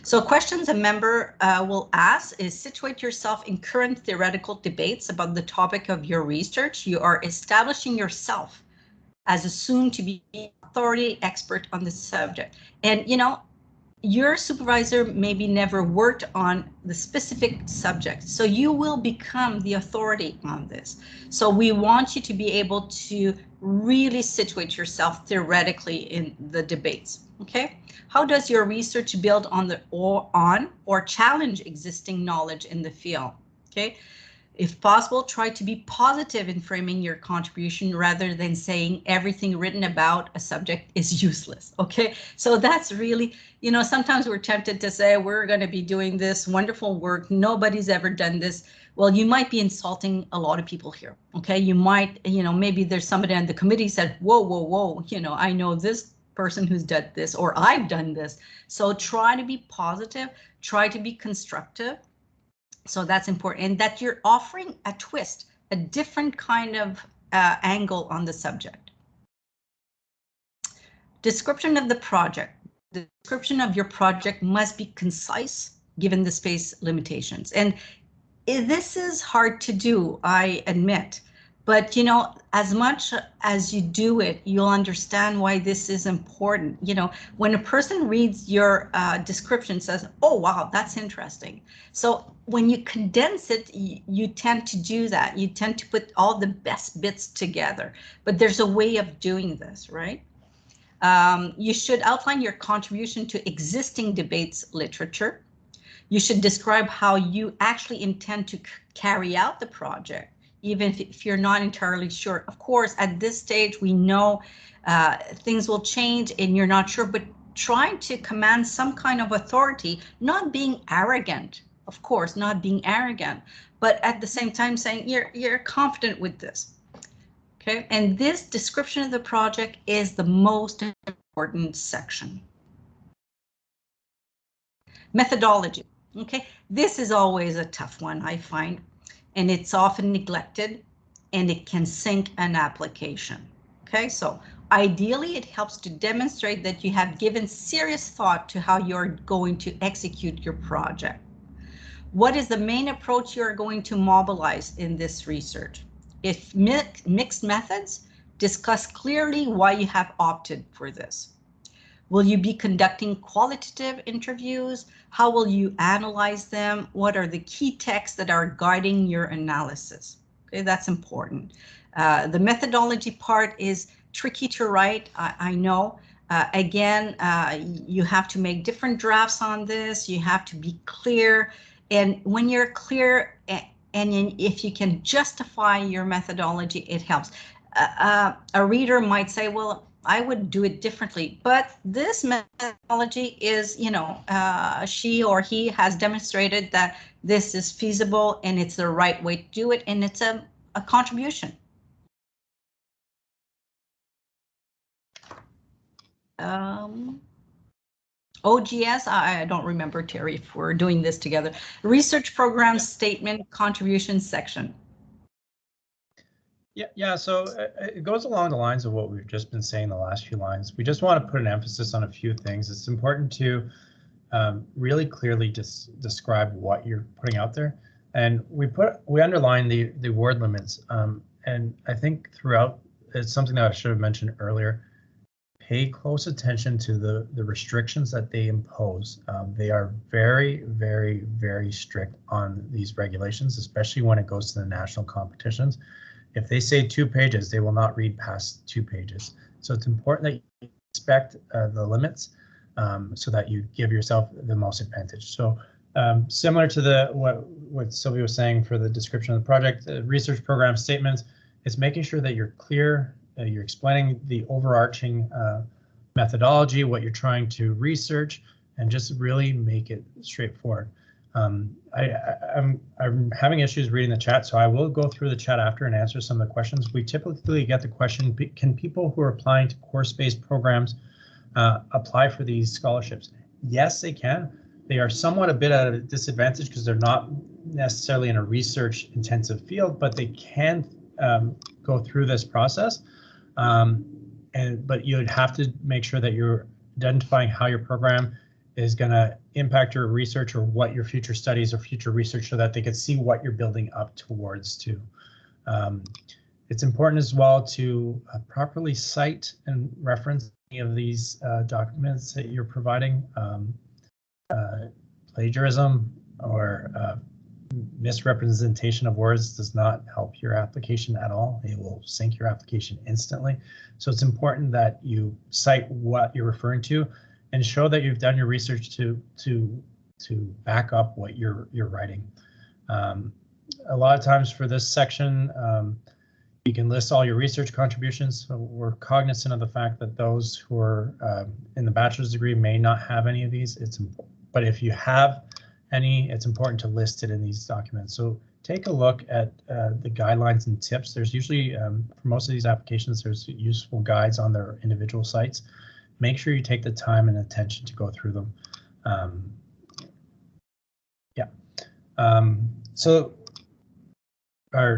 So questions a member will ask is, situate yourself in current theoretical debates about the topic of your research. You are establishing yourself as a soon-to-be authority expert on the subject. And, your supervisor maybe never worked on the specific subject, so you will become the authority on this. So we want you to be able to really situate yourself theoretically in the debates. Okay, how does your research build on or challenge existing knowledge in the field? Okay, If possible, try to be positive in framing your contribution rather than saying everything written about a subject is useless, okay? So that's really, you know, sometimes we're tempted to say, we're going to be doing this wonderful work, nobody's ever done this. Well, you might be insulting a lot of people here, okay? You might, you know, maybe there's somebody on the committee said, whoa, whoa, whoa, you know, I know this person who's done this, or I've done this. So try to be positive, try to be constructive. So that's important, and that you're offering a twist, a different kind of angle on the subject. Description of the project. The description of your project must be concise given the space limitations. And this is hard to do, I admit. But, you know, as much as you do it, you'll understand why this is important. You know, when a person reads your description, says, oh, wow, that's interesting. So when you condense it, you tend to do that. You tend to put all the best bits together. But there's a way of doing this, right? You should outline your contribution to existing debates literature. You should describe how you actually intend to carry out the project, even if you're not entirely sure. Of course, at this stage, we know things will change and you're not sure, but trying to command some kind of authority, not being arrogant, of course, not being arrogant, but at the same time saying you're confident with this. Okay, and this description of the project is the most important section. Methodology. Okay, this is always a tough one, I find, and it's often neglected and it can sink an application. Okay, so ideally it helps to demonstrate that you have given serious thought to how you're going to execute your project. What is the main approach you are going to mobilize in this research? If mixed methods, discuss clearly why you have opted for this. Will you be conducting qualitative interviews? How will you analyze them? What are the key texts that are guiding your analysis? Okay, that's important. The methodology part is tricky to write, I know. Again, you have to make different drafts on this. You have to be clear. And when you're clear, and if you can justify your methodology, it helps. A reader might say, well, I would do it differently, but this methodology is, you know, she or he has demonstrated that this is feasible and it's the right way to do it, and it's a contribution. OGS, I don't remember, Terry, if we're doing this together. Research program statement contribution section. Yeah. So it goes along the lines of what we've just been saying the last few lines. We just want to put an emphasis on a few things. It's important to really clearly describe what you're putting out there, and we underline the word limits. And I think throughout, it's something that I should have mentioned earlier. Pay close attention to the restrictions that they impose. They are very, very, very strict on these regulations, especially when it goes to the national competitions. If they say 2 pages, they will not read past 2 pages. So it's important that you respect the limits so that you give yourself the most advantage. So similar to what Sylvia was saying for the description of the project, research program statements, it's making sure that you're clear, you're explaining the overarching methodology, what you're trying to research, and just really make it straightforward. I'm having issues reading the chat, so I will go through the chat after and answer some of the questions. We typically get the question, can people who are applying to course-based programs apply for these scholarships? Yes, they can. They are somewhat a bit at a disadvantage because they're not necessarily in a research-intensive field, but they can go through this process. But you'd have to make sure that you're identifying how your program is going to impact your research or what your future studies or future research, so that they can see what you're building up towards too. It's important as well to properly cite and reference any of these documents that you're providing. Plagiarism or misrepresentation of words does not help your application at all. It will sink your application instantly. So it's important that you cite what you're referring to and show that you've done your research to back up what you're writing. a lot of times for this section, you can list all your research contributions. So we're cognizant of the fact that those who are in the bachelor's degree may not have any of these. But if you have any, it's important to list it in these documents. So take a look at the guidelines and tips. There's usually, for most of these applications, there's useful guides on their individual sites. Make sure you take the time and attention to go through them.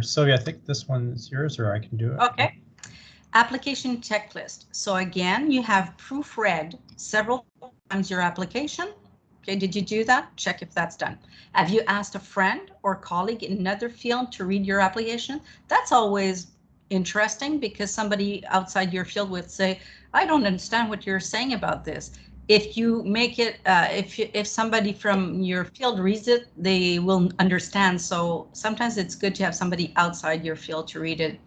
Sylvia, I think this one is yours, or I can do it. Okay. Application checklist. So again, you have proofread several times your application. Okay, did you do that? Check if that's done. Have you asked a friend or colleague in another field to read your application? That's always interesting because somebody outside your field would say, I don't understand what you're saying about this. If you make it, if somebody from your field reads it, they will understand. So sometimes it's good to have somebody outside your field to read it.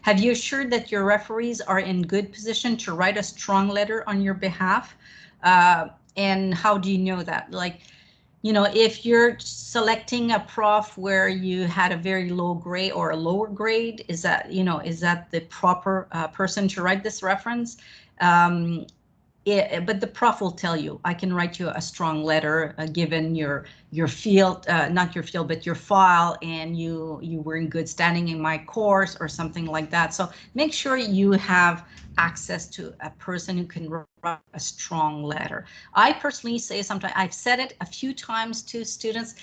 Have you assured that your referees are in good position to write a strong letter on your behalf? And how do you know that? Like, you know, if you're selecting a prof where you had a very low grade or a lower grade, is that, you know, is that the proper person to write this reference? But the prof will tell you, I can write you a strong letter given your field, not your field, but your file, and you were in good standing in my course or something like that. So make sure you have access to a person who can write a strong letter. I personally say sometimes, I've said it a few times to students,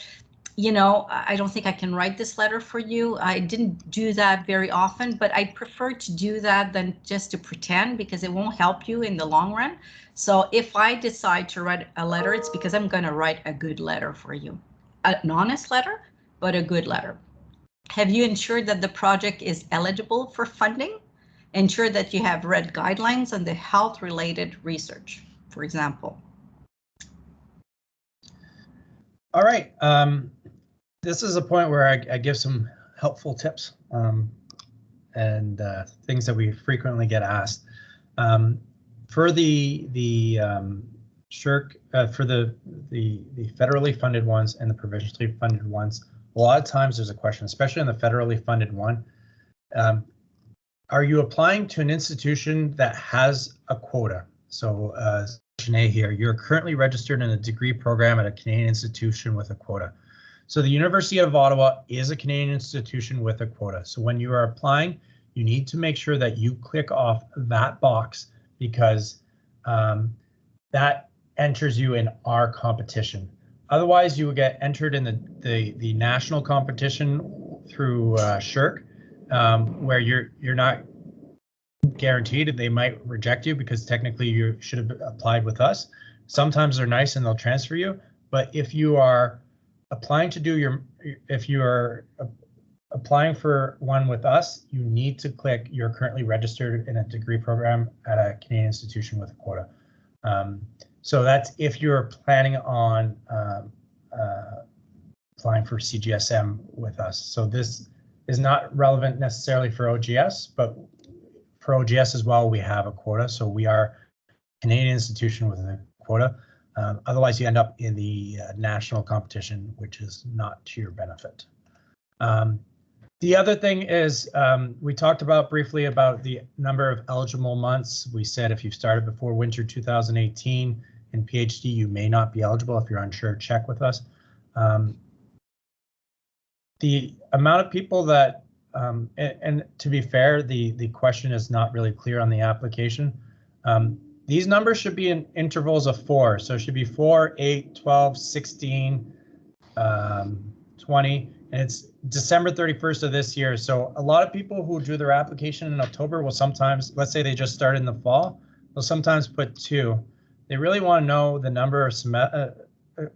you know, I don't think I can write this letter for you. I didn't do that very often, but I prefer to do that than just to pretend, because it won't help you in the long run. So if I decide to write a letter, it's because I'm going to write a good letter for you. An honest letter, but a good letter. Have you ensured that the project is eligible for funding? Ensure that you have read guidelines on the health-related research, for example. All right. This is a point where I give some helpful tips and things that we frequently get asked. For the Sshrc, for the federally funded ones and the provincially funded ones, a lot of times there's a question, especially on the federally funded one. Are you applying to an institution that has a quota? So section A here, you're currently registered in a degree program at a Canadian institution with a quota. So the University of Ottawa is a Canadian institution with a quota. So when you are applying, you need to make sure that you click off that box, because that enters you in our competition. Otherwise, you will get entered in the national competition through Sshrc, where you're not guaranteed. They might reject you because technically you should have applied with us. Sometimes they're nice and they'll transfer you, but if you are applying to do if you are applying for one with us, you need to click you're currently registered in a degree program at a Canadian institution with a quota. So that's if you're planning on applying for Cgsm with us. So this is not relevant necessarily for OGS, but for OGS as well, we have a quota. So we are a Canadian institution with a quota. Otherwise, you end up in the national competition, which is not to your benefit. The other thing is, we talked about briefly about the number of eligible months. We said if you started before winter 2018 in PhD, you may not be eligible. If you're unsure, check with us. The amount of people that, and to be fair, the question is not really clear on the application. These numbers should be in intervals of 4. So it should be 4, 8, 12, 16, 20, and it's December 31st of this year. So a lot of people who do their application in October will sometimes, let's say they just started in the fall, they'll sometimes put 2. They really want to know the number of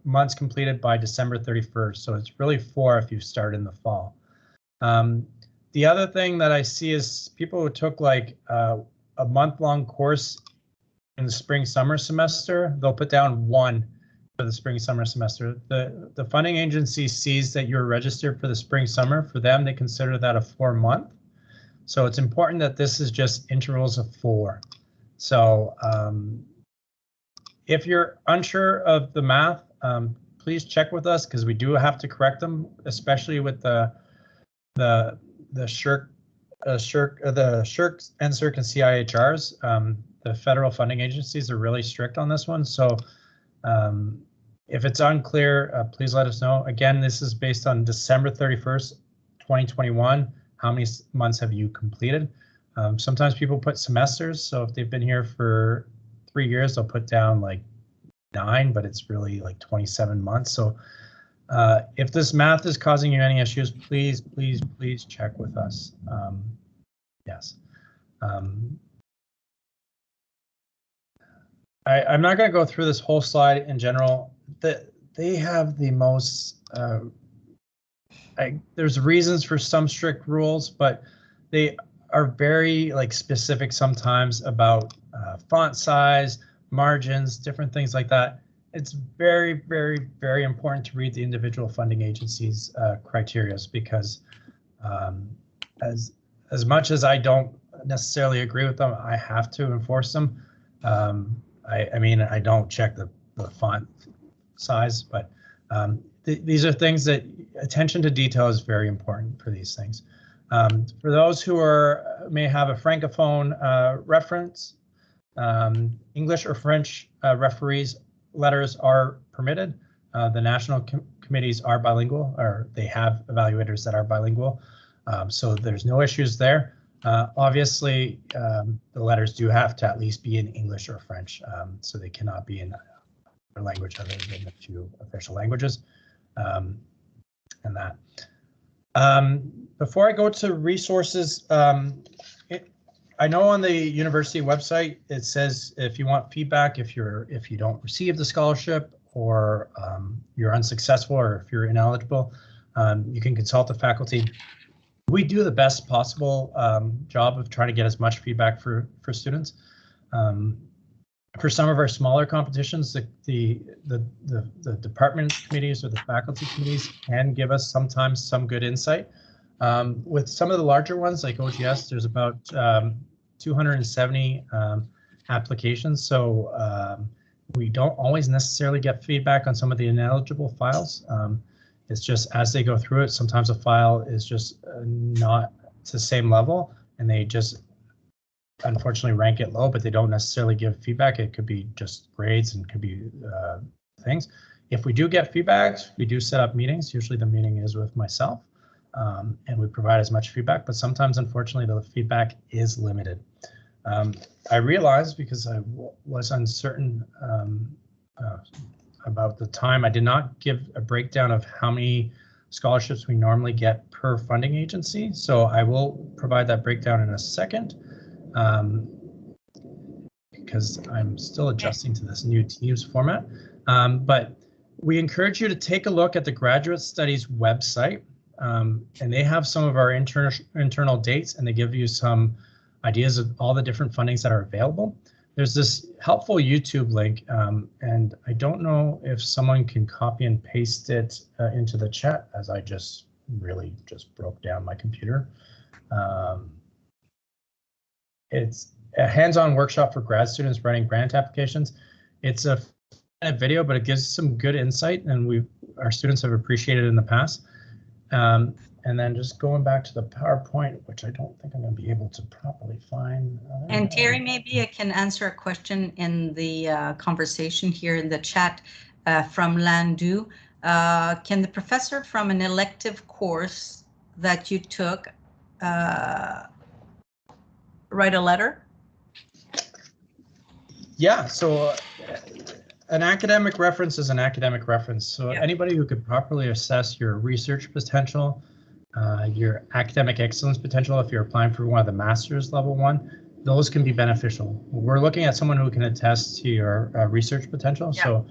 months completed by December 31st. So it's really 4 if you start in the fall. The other thing that I see is people who took like a month-long course in the spring-summer semester, they'll put down 1 for the spring-summer semester. The funding agency sees that you're registered for the spring-summer. For them, they consider that a 4-month. So it's important that this is just intervals of 4. So if you're unsure of the math, please check with us, because we do have to correct them, especially with the the Sshrc and Sshrc and CIHRs, the federal funding agencies are really strict on this one. So if it's unclear, please let us know. Again, this is based on December 31st, 2021. How many months have you completed? Sometimes people put semesters. So if they've been here for 3 years, they'll put down like 9, but it's really like 27 months. So if this math is causing you any issues, please check with us. Yes. I'm not going to go through this whole slide in general. They have the most, there's reasons for some strict rules, but they are very like specific sometimes about font size, margins, different things like that. It's very important to read the individual funding agencies' criteria, because as much as I don't necessarily agree with them, I have to enforce them. I mean, I don't check the font size, but these are things that attention to detail is very important for these things. For those who may have a francophone reference, English or French referees letters are permitted. The national committees are bilingual, or they have evaluators that are bilingual, so there's no issues there. Obviously, the letters do have to at least be in English or French, so they cannot be in a language other than the 2 official languages, and that. Before I go to resources, I know on the university website it says if you want feedback, if you don't receive the scholarship, or you're unsuccessful, or if you're ineligible, you can consult the faculty. We do the best possible job of trying to get as much feedback for students. For some of our smaller competitions, the department committees or the faculty committees can give us sometimes some good insight. With some of the larger ones like OGS, there's about 270 applications, so we don't always necessarily get feedback on some of the ineligible files. It's just as they go through it, sometimes a file is just not to the same level, and they just unfortunately rank it low, but they don't necessarily give feedback. It could be just grades and could be things. If we do get feedbacks, we do set up meetings. Usually the meeting is with myself, and we provide as much feedback, but sometimes unfortunately the feedback is limited. I realized, because I was uncertain about the time, I did not give a breakdown of how many scholarships we normally get per funding agency, so I will provide that breakdown in a second, because I'm still adjusting to this new Teams format. But we encourage you to take a look at the Graduate Studies website, and they have some of our internal dates, and they give you some ideas of all the different fundings that are available. There's this helpful YouTube link, and I don't know if someone can copy and paste it into the chat, as I just broke down my computer. It's a hands-on workshop for grad students writing grant applications. It's a video, but it gives some good insight, and our students have appreciated it in the past. And then just going back to the PowerPoint, which I don't think I'm going to be able to properly find. And Terry, maybe I can answer a question in the conversation here in the chat from Landu. Can the professor from an elective course that you took write a letter? Yeah, so an academic reference is an academic reference. So anybody who could properly assess your research potential, your academic excellence potential, if you're applying for one of the master's level 1, those can be beneficial. We're looking at someone who can attest to your research potential. Yeah. So,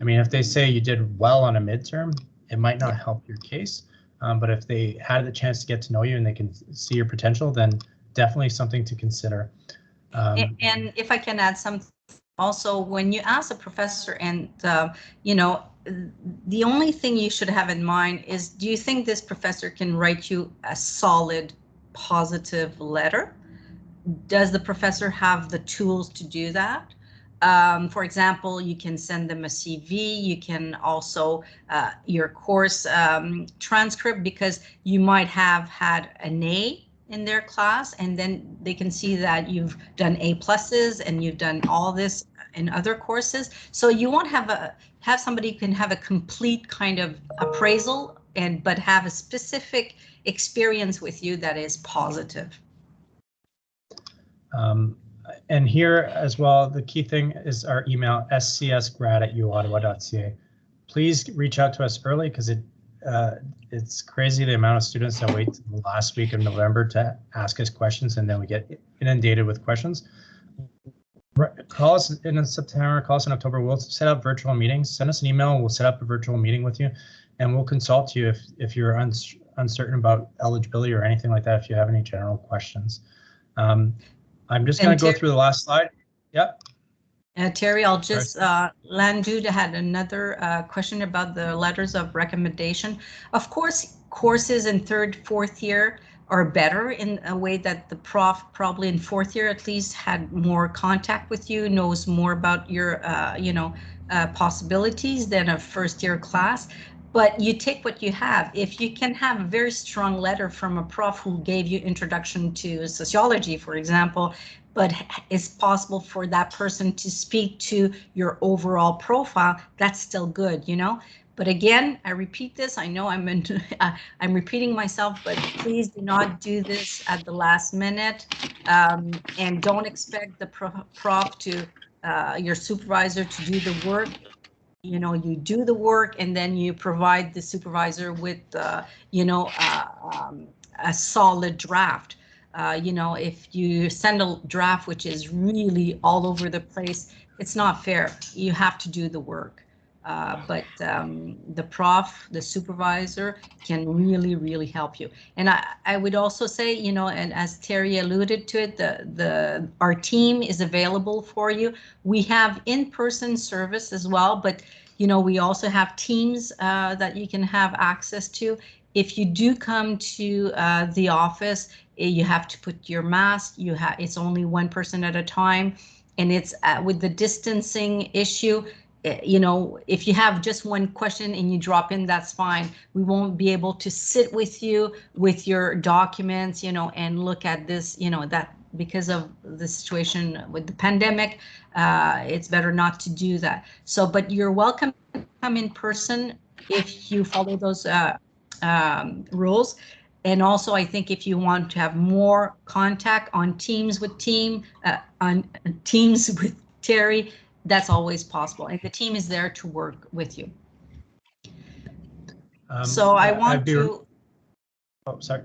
I mean, if they say you did well on a midterm, it might not help your case. But if they had the chance to get to know you and they can see your potential, then definitely something to consider. And if I can add something also, when you ask a professor, and you know, the only thing you should have in mind is, do you think this professor can write you a solid, positive letter? Does the professor have the tools to do that? For example, you can send them a CV. You can also your course transcript, because you might have had an A in their class, and then they can see that you've done A pluses and you've done all this in other courses. So you won't have somebody who can have a complete kind of appraisal but have a specific experience with you that is positive. And here as well, the key thing is our email, scsgrad@uottawa.ca. Please reach out to us early, because it's crazy the amount of students that wait the last week of November to ask us questions, and then we get inundated with questions. Call us in September, call us in October. We'll set up virtual meetings. Send us an email, and we'll set up a virtual meeting with you, and we'll consult you if you're uncertain about eligibility or anything like that, if you have any general questions. I'm just going to go through the last slide. Yep. Terry, I'll just, Landude had another question about the letters of recommendation. Of course, courses in third, fourth year are better in a way that the prof probably in fourth year at least had more contact with you, knows more about your, possibilities than a first year class. But you take what you have. If you can have a very strong letter from a prof who gave you introduction to sociology, for example, but it's possible for that person to speak to your overall profile, that's still good, you know? But again, I repeat this, I know I'm repeating myself, but please do not do this at the last minute, and don't expect the prof to, your supervisor to do the work. You know, you do the work and then you provide the supervisor with, a solid draft. If you send a draft which is really all over the place, it's not fair. You have to do the work. But the prof, the supervisor, can really, really help you. And I would also say, and as Terry alluded to it, our team is available for you. We have in-person service as well, but we also have teams that you can have access to. If you do come to the office, you have to put your mask. It's only one person at a time, and it's with the distancing issue. If you have just one question and you drop in, that's fine. We won't be able to sit with you with your documents, and look at this, that because of the situation with the pandemic, it's better not to do that. So, but you're welcome to come in person if you follow those rules. And also, I think if you want to have more contact on Teams with Terry, that's always possible, and the team is there to work with you. So I want to. Oh, sorry.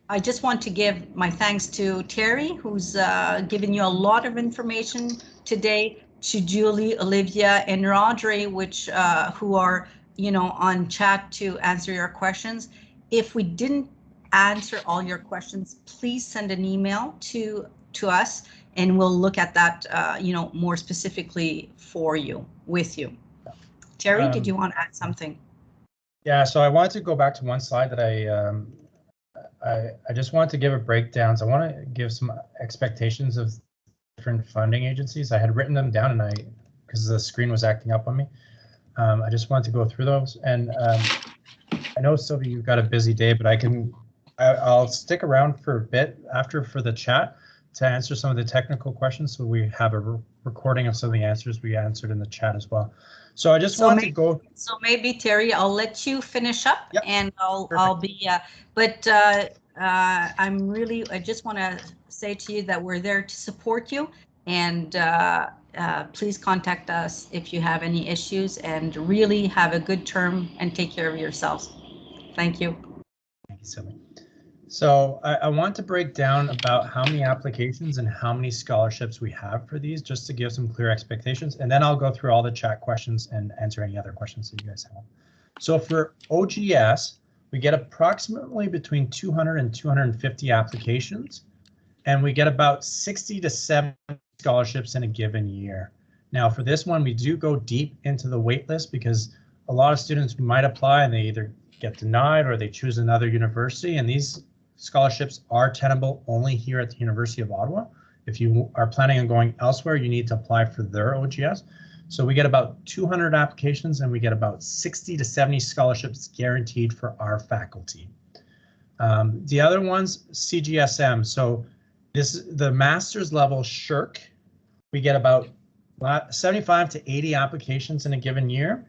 I just want to give my thanks to Terry, who's given you a lot of information today, to Julie, Olivia, and Audrey, who are on chat to answer your questions. If we didn't answer all your questions, please send an email to us, and we'll look at that, more specifically with you. Terry, did you want to add something? Yeah, so I wanted to go back to one slide that I just wanted to give a breakdown. So I want to give some expectations of different funding agencies. I had written them down, and because the screen was acting up on me, I just wanted to go through those. And I know, Sylvie, you've got a busy day, but I'll stick around for a bit for the chat to answer some of the technical questions, so we have a recording of some of the answers we answered in the chat as well. So I just wanted to go. So maybe Terry, I'll let you finish up. Yep. And I'll be. But I just want to say to you that we're there to support you, and please contact us if you have any issues, and really have a good term and take care of yourselves. Thank you. Thank you, Sylvie. So I want to break down about how many applications and how many scholarships we have for these, just to give some clear expectations, and then I'll go through all the chat questions and answer any other questions that you guys have. So for OGS, we get approximately between 200 and 250 applications, and we get about 60 to 70 scholarships in a given year. Now for this one, we do go deep into the wait list, because a lot of students might apply and they either get denied or they choose another university, and these scholarships are tenable only here at the University of Ottawa, if you are planning on going elsewhere, you need to apply for their OGS. So we get about 200 applications and we get about 60 to 70 scholarships guaranteed for our faculty. The other one's Cgsm. So this is the master's level Sshrc. We get about 75 to 80 applications in a given year.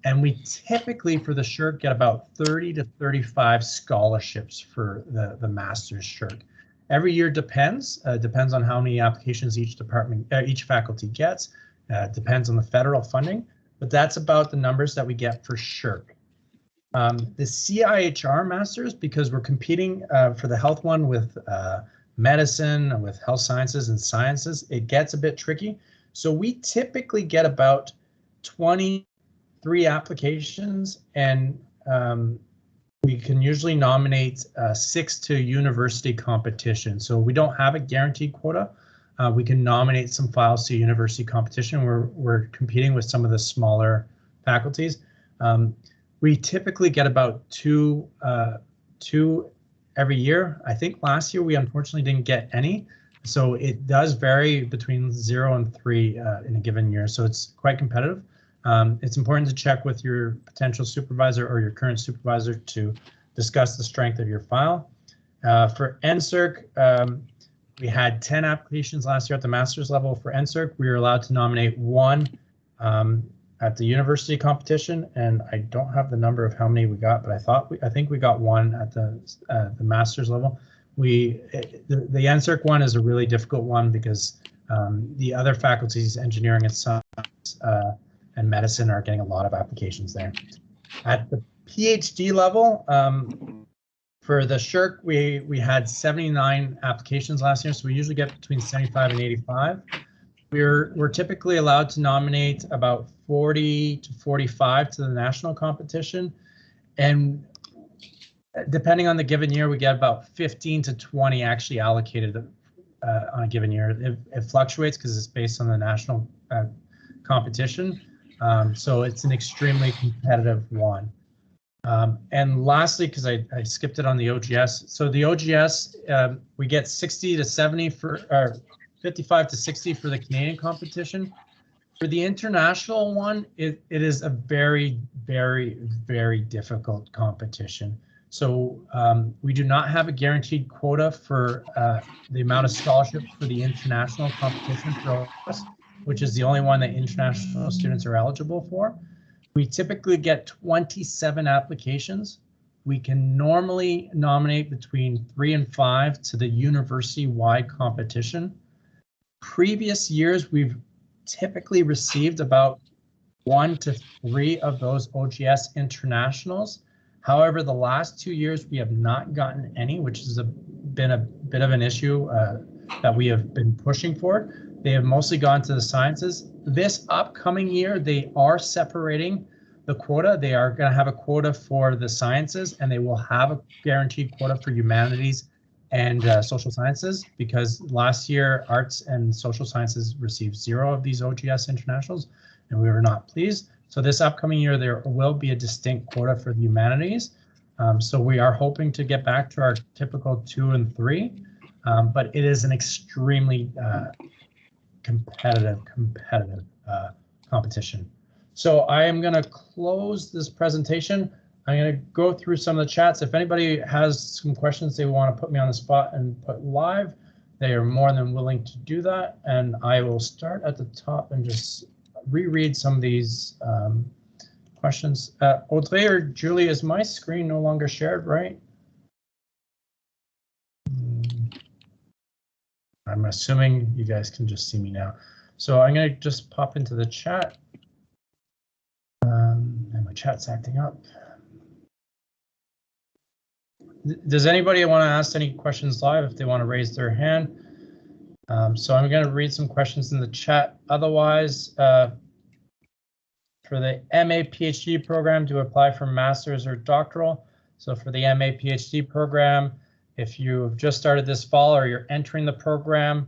And we typically for the Sshrc get about 30 to 35 scholarships for the master's Sshrc. Every year depends on how many applications each faculty gets. Depends on the federal funding, but that's about the numbers that we get for Sshrc. The Cihr Masters, because we're competing for the health one with medicine, with health sciences and sciences, it gets a bit tricky. So we typically get about 23 applications, and we can usually nominate 6 to university competition. So we don't have a guaranteed quota. We can nominate some files to university competition. We're competing with some of the smaller faculties. We typically get about two every year. I think last year we unfortunately didn't get any. So it does vary between 0 and 3 in a given year. So it's quite competitive. It's important to check with your potential supervisor or your current supervisor to discuss the strength of your file. For Sshrc, we had 10 applications last year at the master's level for Sshrc. We were allowed to nominate 1 at the university competition, and I don't have the number of how many we got, but I think we got 1 at the master's level. The Sshrc one is a really difficult one because the other faculties, engineering and science and medicine, are getting a lot of applications there. At the PhD level, for the Sshrc, we had 79 applications last year, so we usually get between 75 and 85. We're typically allowed to nominate about 40 to 45 to the national competition, and depending on the given year, we get about 15 to 20 actually allocated on a given year. It fluctuates because it's based on the national competition, so it's an extremely competitive one. And lastly, because I skipped it on the OGS, so the OGS, we get 60 to 70 or 55 to 60 for the Canadian competition. For the international one, it is a very, very, very difficult competition. So we do not have a guaranteed quota for the amount of scholarships for the international competition for us, which is the only one that international students are eligible for. We typically get 27 applications. We can normally nominate between 3 and 5 to the university-wide competition. Previous years, we've typically received about 1 to 3 of those OGS internationals. However, the last 2 years, we have not gotten any, which has been a bit of an issue that we have been pushing for. They have mostly gone to the sciences. This upcoming year, they are separating the quota. They are going to have a quota for the sciences, and they will have a guaranteed quota for humanities and social sciences, because last year arts and social sciences received 0 of these OGS internationals, and we were not pleased. So this upcoming year, there will be a distinct quota for the humanities. So we are hoping to get back to our typical 2 and 3, but it is an extremely competitive competition. So I am going to close this presentation. I'm going to go through some of the chats. If anybody has some questions they want to put me on the spot and put live, they are more than willing to do that. And I will start at the top and just reread some of these questions. Audrey or Julie, is my screen no longer shared, right? I'm assuming you guys can just see me now. So I'm going to just pop into the chat. And my chat's acting up. Does anybody want to ask any questions live if they want to raise their hand? So I'm going to read some questions in the chat. Otherwise, for the MA PhD program, to apply for master's or doctoral. So for the MA PhD program, if you've just started this fall or you're entering the program,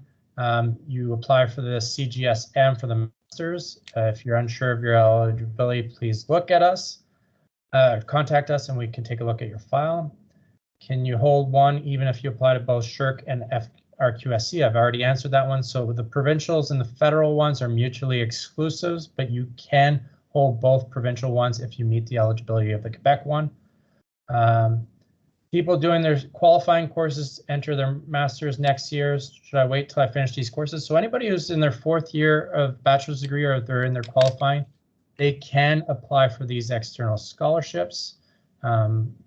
you apply for the Cgsm for the master's. If you're unsure of your eligibility, please look at us, contact us, and we can take a look at your file. Can you hold one even if you apply to both Sshrc and FRQSC. I've already answered that one. So the provincials and the federal ones are mutually exclusive, but you can hold both provincial ones if you meet the eligibility of the Quebec one. People doing their qualifying courses enter their master's next year. Should I wait till I finish these courses? So anybody who's in their 4th year of bachelor's degree or they're in their qualifying, they can apply for these external scholarships.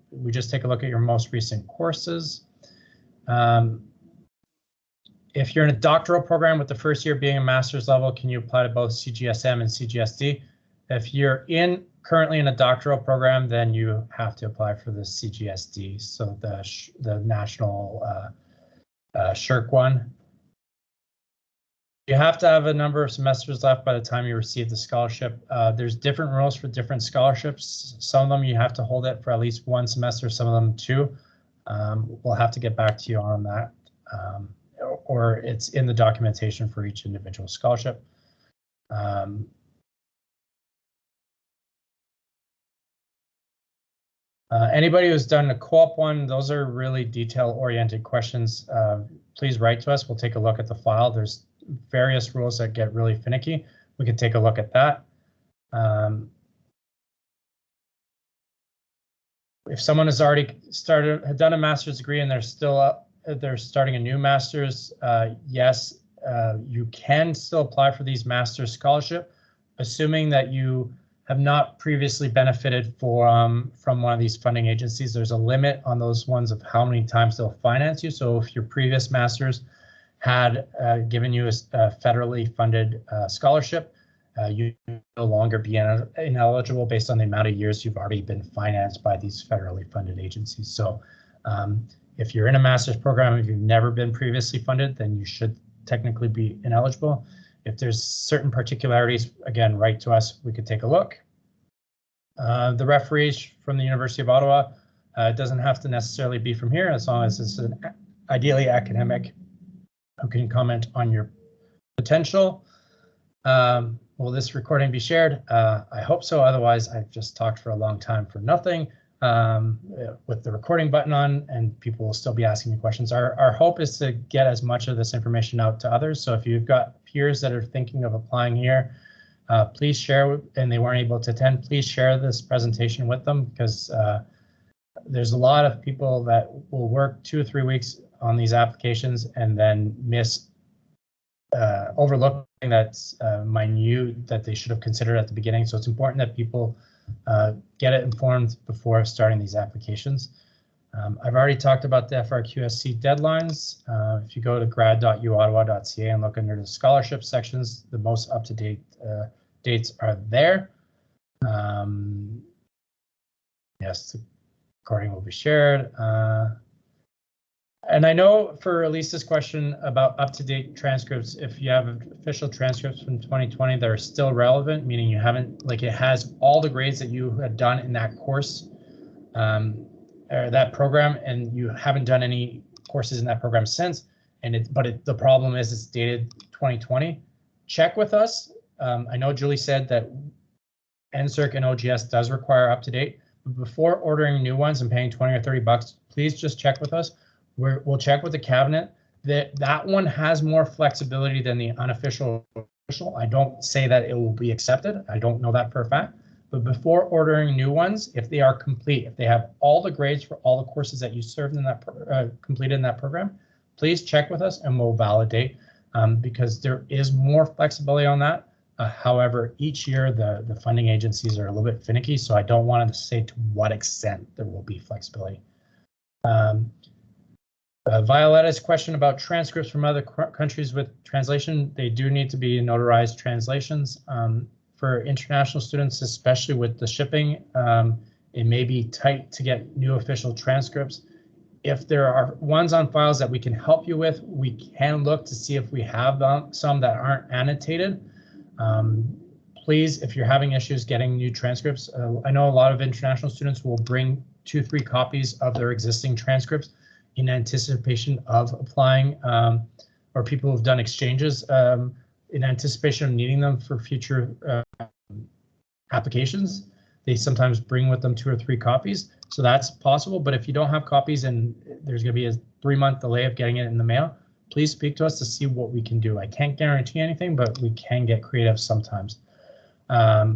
We just take a look at your most recent courses. If you're in a doctoral program with the first year being a master's level, can you apply to both Cgsm and Cgsd? If you're currently in a doctoral program, then you have to apply for the Cgsd, so the national Sshrc one. You have to have a number of semesters left by the time you receive the scholarship. There's different rules for different scholarships. Some of them you have to hold it for at least 1 semester, some of them 2. We'll have to get back to you on that, or it's in the documentation for each individual scholarship. Anybody who's done a co-op one, those are really detail-oriented questions. Please write to us. We'll take a look at the file. There's various rules that get really finicky. We can take a look at that. If someone has already done a master's degree and they're starting a new master's, yes, you can still apply for these master's scholarship, assuming that you have not previously benefited from one of these funding agencies. There's a limit on those ones of how many times they'll finance you. So if your previous master's had given you a federally funded scholarship, you no longer be ineligible based on the amount of years you've already been financed by these federally funded agencies. So if you're in a master's program, if you've never been previously funded, then you should technically be ineligible. If there's certain particularities, again, write to us, we could take a look. The referees from the University of Ottawa, it doesn't have to necessarily be from here, as long as it's an ideally academic who can comment on your potential. Will this recording be shared? I hope so, otherwise I've just talked for a long time for nothing with the recording button on, and people will still be asking me questions. Our hope is to get as much of this information out to others. So if you've got peers that are thinking of applying here, please share, and they weren't able to attend, please share this presentation with them, because there's a lot of people that will work 2 or 3 weeks on these applications and then overlook that's minute that they should have considered at the beginning. So it's important that people get it informed before starting these applications. I've already talked about the FRQSC deadlines. If you go to grad.uottawa.ca and look under the scholarship sections, the most up-to-date dates are there. Yes, the recording will be shared. And I know for Elisa's question about up-to-date transcripts, if you have official transcripts from 2020 that are still relevant, meaning you haven't, like it has all the grades that you had done in that course, or that program, and you haven't done any courses in that program since, but the problem is it's dated 2020, check with us. I know Julie said that NSERC and OGS does require up-to-date, but before ordering new ones and paying 20 or 30 bucks, please just check with us. We'll check with the cabinet. That one has more flexibility than the unofficial. I don't say that it will be accepted. I don't know that for a fact. But before ordering new ones, if they are complete, if they have all the grades for all the courses that you served in that completed in that program, please check with us and we'll validate, because there is more flexibility on that. However, each year the funding agencies are a little bit finicky, so I don't want to say to what extent there will be flexibility. Violetta's question about transcripts from other countries with translation, they do need to be notarized translations. For international students, especially with the shipping, it may be tight to get new official transcripts. If there are ones on files that we can help you with, we can look to see if we have some that aren't annotated. Please, if you're having issues getting new transcripts, I know a lot of international students will bring 2 or 3 copies of their existing transcripts in anticipation of applying, or people who've done exchanges in anticipation of needing them for future applications. They sometimes bring with them 2 or 3 copies, so that's possible. But if you don't have copies and there's going to be a 3-month delay of getting it in the mail, please speak to us to see what we can do. I can't guarantee anything, but we can get creative sometimes. I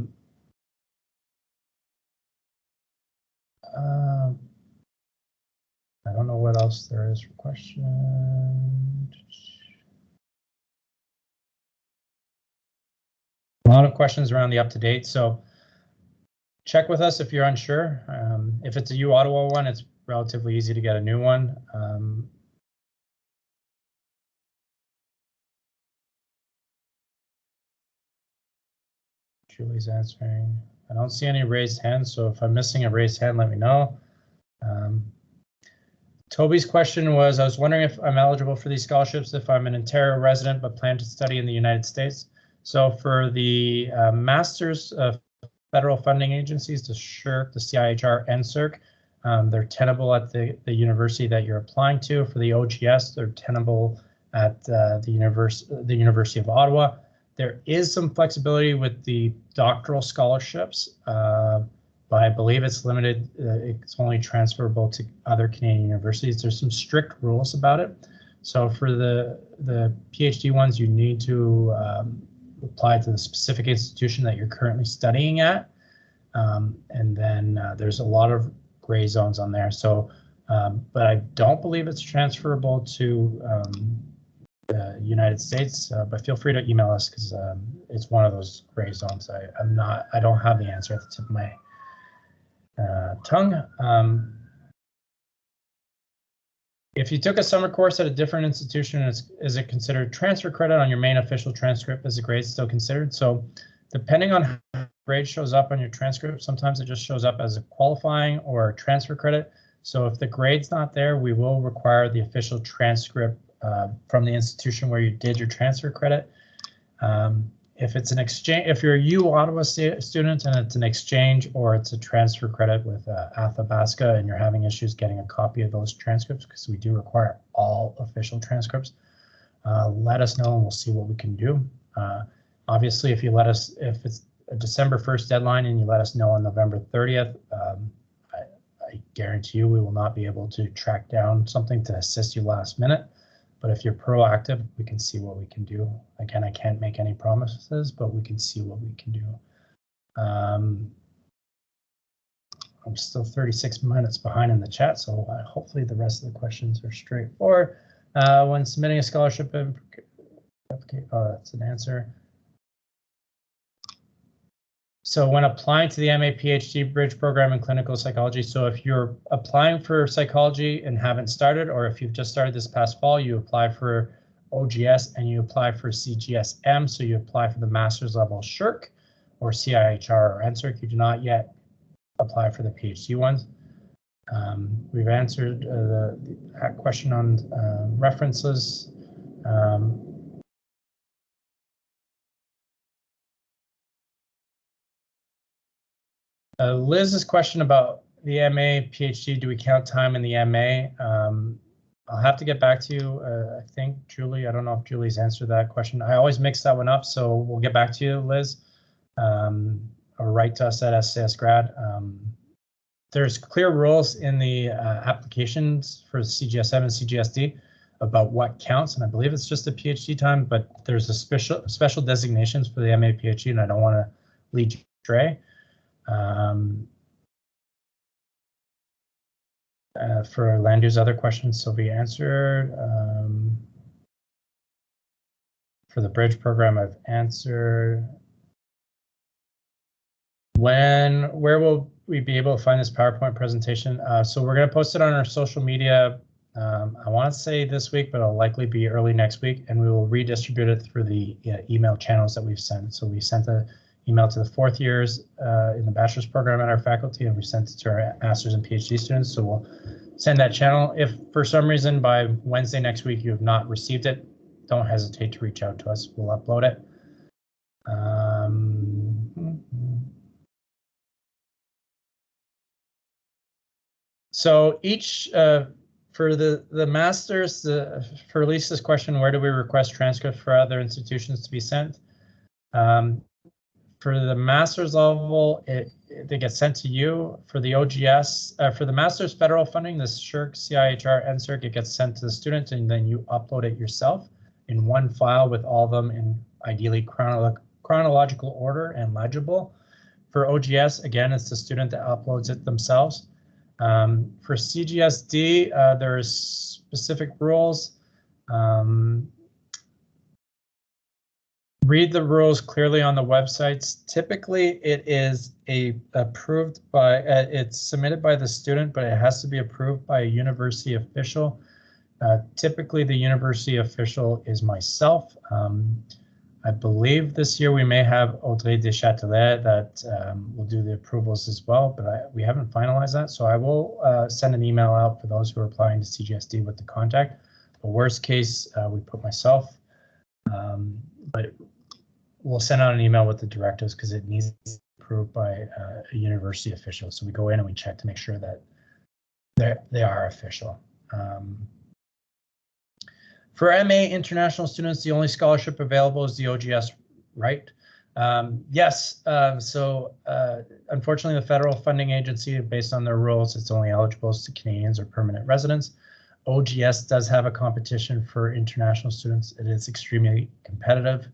don't know what else there is for questions. A lot of questions around the up-to-date, so check with us if you're unsure. If it's a U Ottawa one, it's relatively easy to get a new one. Julie's answering. I don't see any raised hands, so if I'm missing a raised hand, let me know. Toby's question was, I was wondering if I'm eligible for these scholarships if I'm an Ontario resident but plan to study in the United States. So for the Masters of Federal Funding Agencies, the Sshrc, the Cihr, and Ssrc, they're tenable at the university that you're applying to. For the OGS, they're tenable at the University of Ottawa. There is some flexibility with the doctoral scholarships, but I believe it's limited. It's only transferable to other Canadian universities. There's some strict rules about it. So for the PhD ones, you need to apply to the specific institution that you're currently studying at. And then there's a lot of gray zones on there. So, but I don't believe it's transferable to the United States, but feel free to email us because it's one of those gray zones. I don't have the answer at the tip of my tongue. If you took a summer course at a different institution, is it considered transfer credit on your main official transcript? Is the grade still considered? So depending on how the grade shows up on your transcript, sometimes it just shows up as a qualifying or transfer credit. So if the grade's not there, we will require the official transcript from the institution where you did your transfer credit. If it's an exchange, if you're a U Ottawa student and it's an exchange or it's a transfer credit with Athabasca and you're having issues getting a copy of those transcripts, because we do require all official transcripts, let us know and we'll see what we can do. Obviously, if it's a December 1st deadline and you let us know on November 30th, I guarantee you we will not be able to track down something to assist you last minute. But if you're proactive, we can see what we can do. Again, I can't make any promises, but we can see what we can do. I'm still 36 minutes behind in the chat, so hopefully the rest of the questions are straightforward. When submitting a scholarship application, oh, that's an answer. So when applying to the MA PhD Bridge program in clinical psychology, so if you're applying for psychology and haven't started, or if you've just started this past fall, you apply for OGS and you apply for Cgsm, so you apply for the master's level Sshrc or Cihr or Ssrc. You do not yet apply for the PhD ones. We've answered the question on references. Liz's question about the MA, PhD, do we count time in the MA? I'll have to get back to you. I think Julie, I don't know if Julie's answered that question. I always mix that one up, so we'll get back to you, Liz, or write to us at SCS Grad. There's clear rules in the applications for Cgsm and Cgsd about what counts, and I believe it's just the PhD time, but there's a special designations for the MA, PhD, and I don't want to lead you astray. For Landu's other questions, Sylvia answered. For the bridge program, I've answered. Where will we be able to find this PowerPoint presentation? So we're going to post it on our social media. I want to say this week, but it'll likely be early next week, and we will redistribute it through the email channels that we've sent. So we sent an email to the 4th years in the bachelor's program at our faculty, and we sent it to our master's and PhD students. So we'll send that channel. If for some reason by Wednesday next week you have not received it, don't hesitate to reach out to us. We'll upload it. So each for the masters, for Lisa's question, where do we request transcripts for other institutions to be sent? For the master's level, they get sent to you. For the OGS, for the Master's Federal Funding, the Sshrc, CIHR, and Ssrc, it gets sent to the student, and then you upload it yourself in one file with all of them in ideally chronological order and legible. For OGS, again, it's the student that uploads it themselves. For CGSD, there's specific rules. Read the rules clearly on the websites. Typically, it is approved by, it's submitted by the student, but it has to be approved by a university official. Typically, the university official is myself. I believe this year we may have Audrey Deschâtelet that will do the approvals as well, but we haven't finalized that. So I will send an email out for those who are applying to CGSD with the contact. The worst case, we put myself, but we'll send out an email with the directives because it needs to be approved by a university official. So we go in and we check to make sure that they are official. For MA international students, the only scholarship available is the OGS, right? Yes, unfortunately the federal funding agency, based on their rules, it's only eligible to Canadians or permanent residents. OGS does have a competition for international students. It is extremely competitive.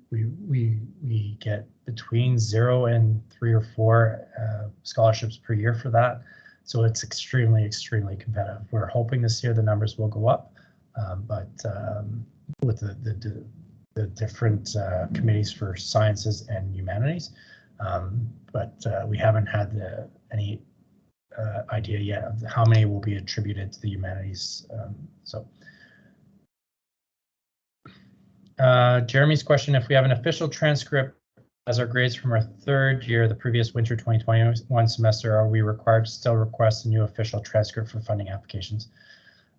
We get between 0 and 3 or 4 scholarships per year for that. So it's extremely, extremely competitive. We're hoping this year the numbers will go up, but with the different committees for sciences and humanities, but we haven't had any idea yet of how many will be attributed to the humanities. Jeremy's question, if we have an official transcript as our grades from our 3rd year, the previous winter 2021 semester, are we required to still request a new official transcript for funding applications?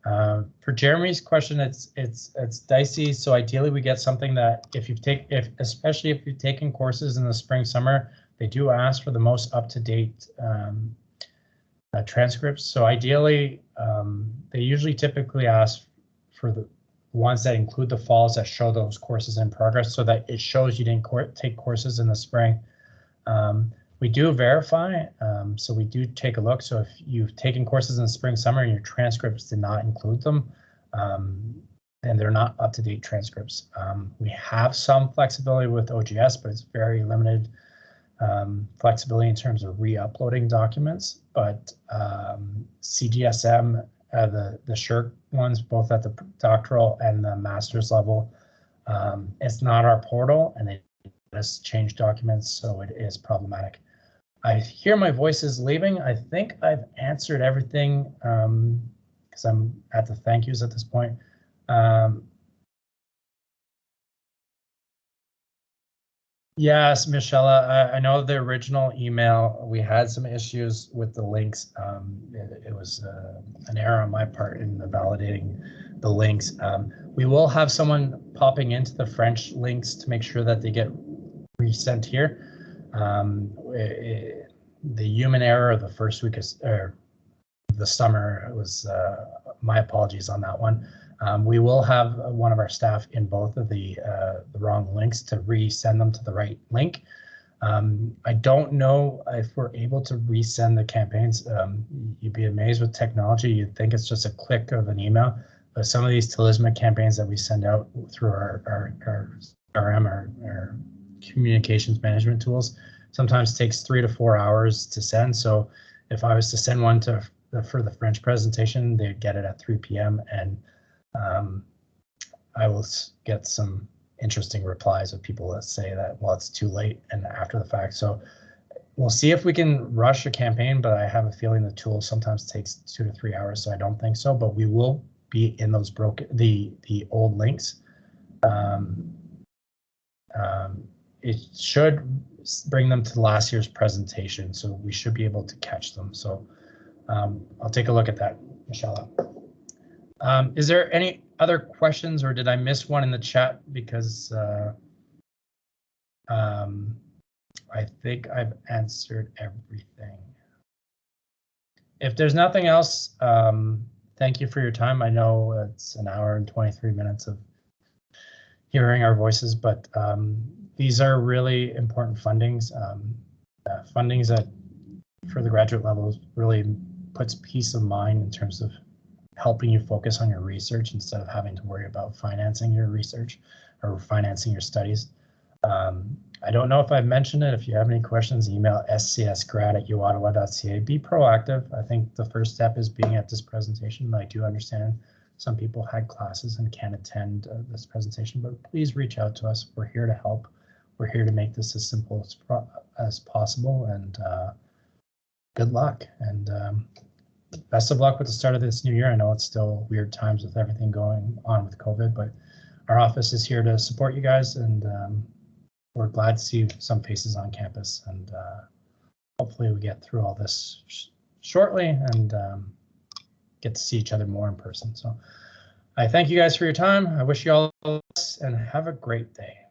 For Jeremy's question, it's dicey. So ideally we get something that especially if you've taken courses in the spring, summer, they do ask for the most up-to-date transcripts. So ideally, they usually typically ask for the ones that include the falls that show those courses in progress, so that it shows you didn't take courses in the spring. We do verify, so we do take a look. So if you've taken courses in the spring, summer, and your transcripts did not include them, then they're not up-to-date transcripts. We have some flexibility with OGS, but it's very limited flexibility in terms of re-uploading documents. But Cgsm, the Sshrc ones, both at the doctoral and the master's level, it's not our portal, and they let us change documents, so it is problematic. I hear my voice is leaving. I think I've answered everything because I'm at the thank yous at this point. Yes, Michelle, I know the original email, we had some issues with the links. It was an error on my part in validating the links. We will have someone popping into the French links to make sure that they get resent here. The human error of the first week or the summer was my apologies on that one. We will have one of our staff in both of the wrong links to resend them to the right link. I don't know if we're able to resend the campaigns. You'd be amazed with technology. You'd think it's just a click of an email, but some of these talisman campaigns that we send out through our CRM, our communications management tools, sometimes takes 3 to 4 hours to send. So if I was to send one for the French presentation, they'd get it at 3 p.m. and I will get some interesting replies of people that say that, well, it's too late and after the fact. So we'll see if we can rush a campaign, but I have a feeling the tool sometimes takes 2 to 3 hours, so I don't think so. But we will be in those the old links. It should bring them to last year's presentation, so we should be able to catch them. So I'll take a look at that, Michelle. Is there any other questions, or did I miss one in the chat? Because I think I've answered everything. If there's nothing else, thank you for your time. I know it's an hour and 23 minutes of hearing our voices, but these are really important fundings. Fundings that for the graduate levels really puts peace of mind in terms of helping you focus on your research instead of having to worry about financing your research or financing your studies. I don't know if I've mentioned it. If you have any questions, email scsgrad@uottawa.ca. Be proactive. I think the first step is being at this presentation. I do understand some people had classes and can't attend this presentation, but please reach out to us. We're here to help. We're here to make this as simple as possible, and good luck. And best of luck with the start of this new year. I know it's still weird times with everything going on with COVID, but our office is here to support you guys, and we're glad to see some faces on campus, and hopefully we get through all this shortly and get to see each other more in person. So I thank you guys for your time. I wish you all the best and have a great day.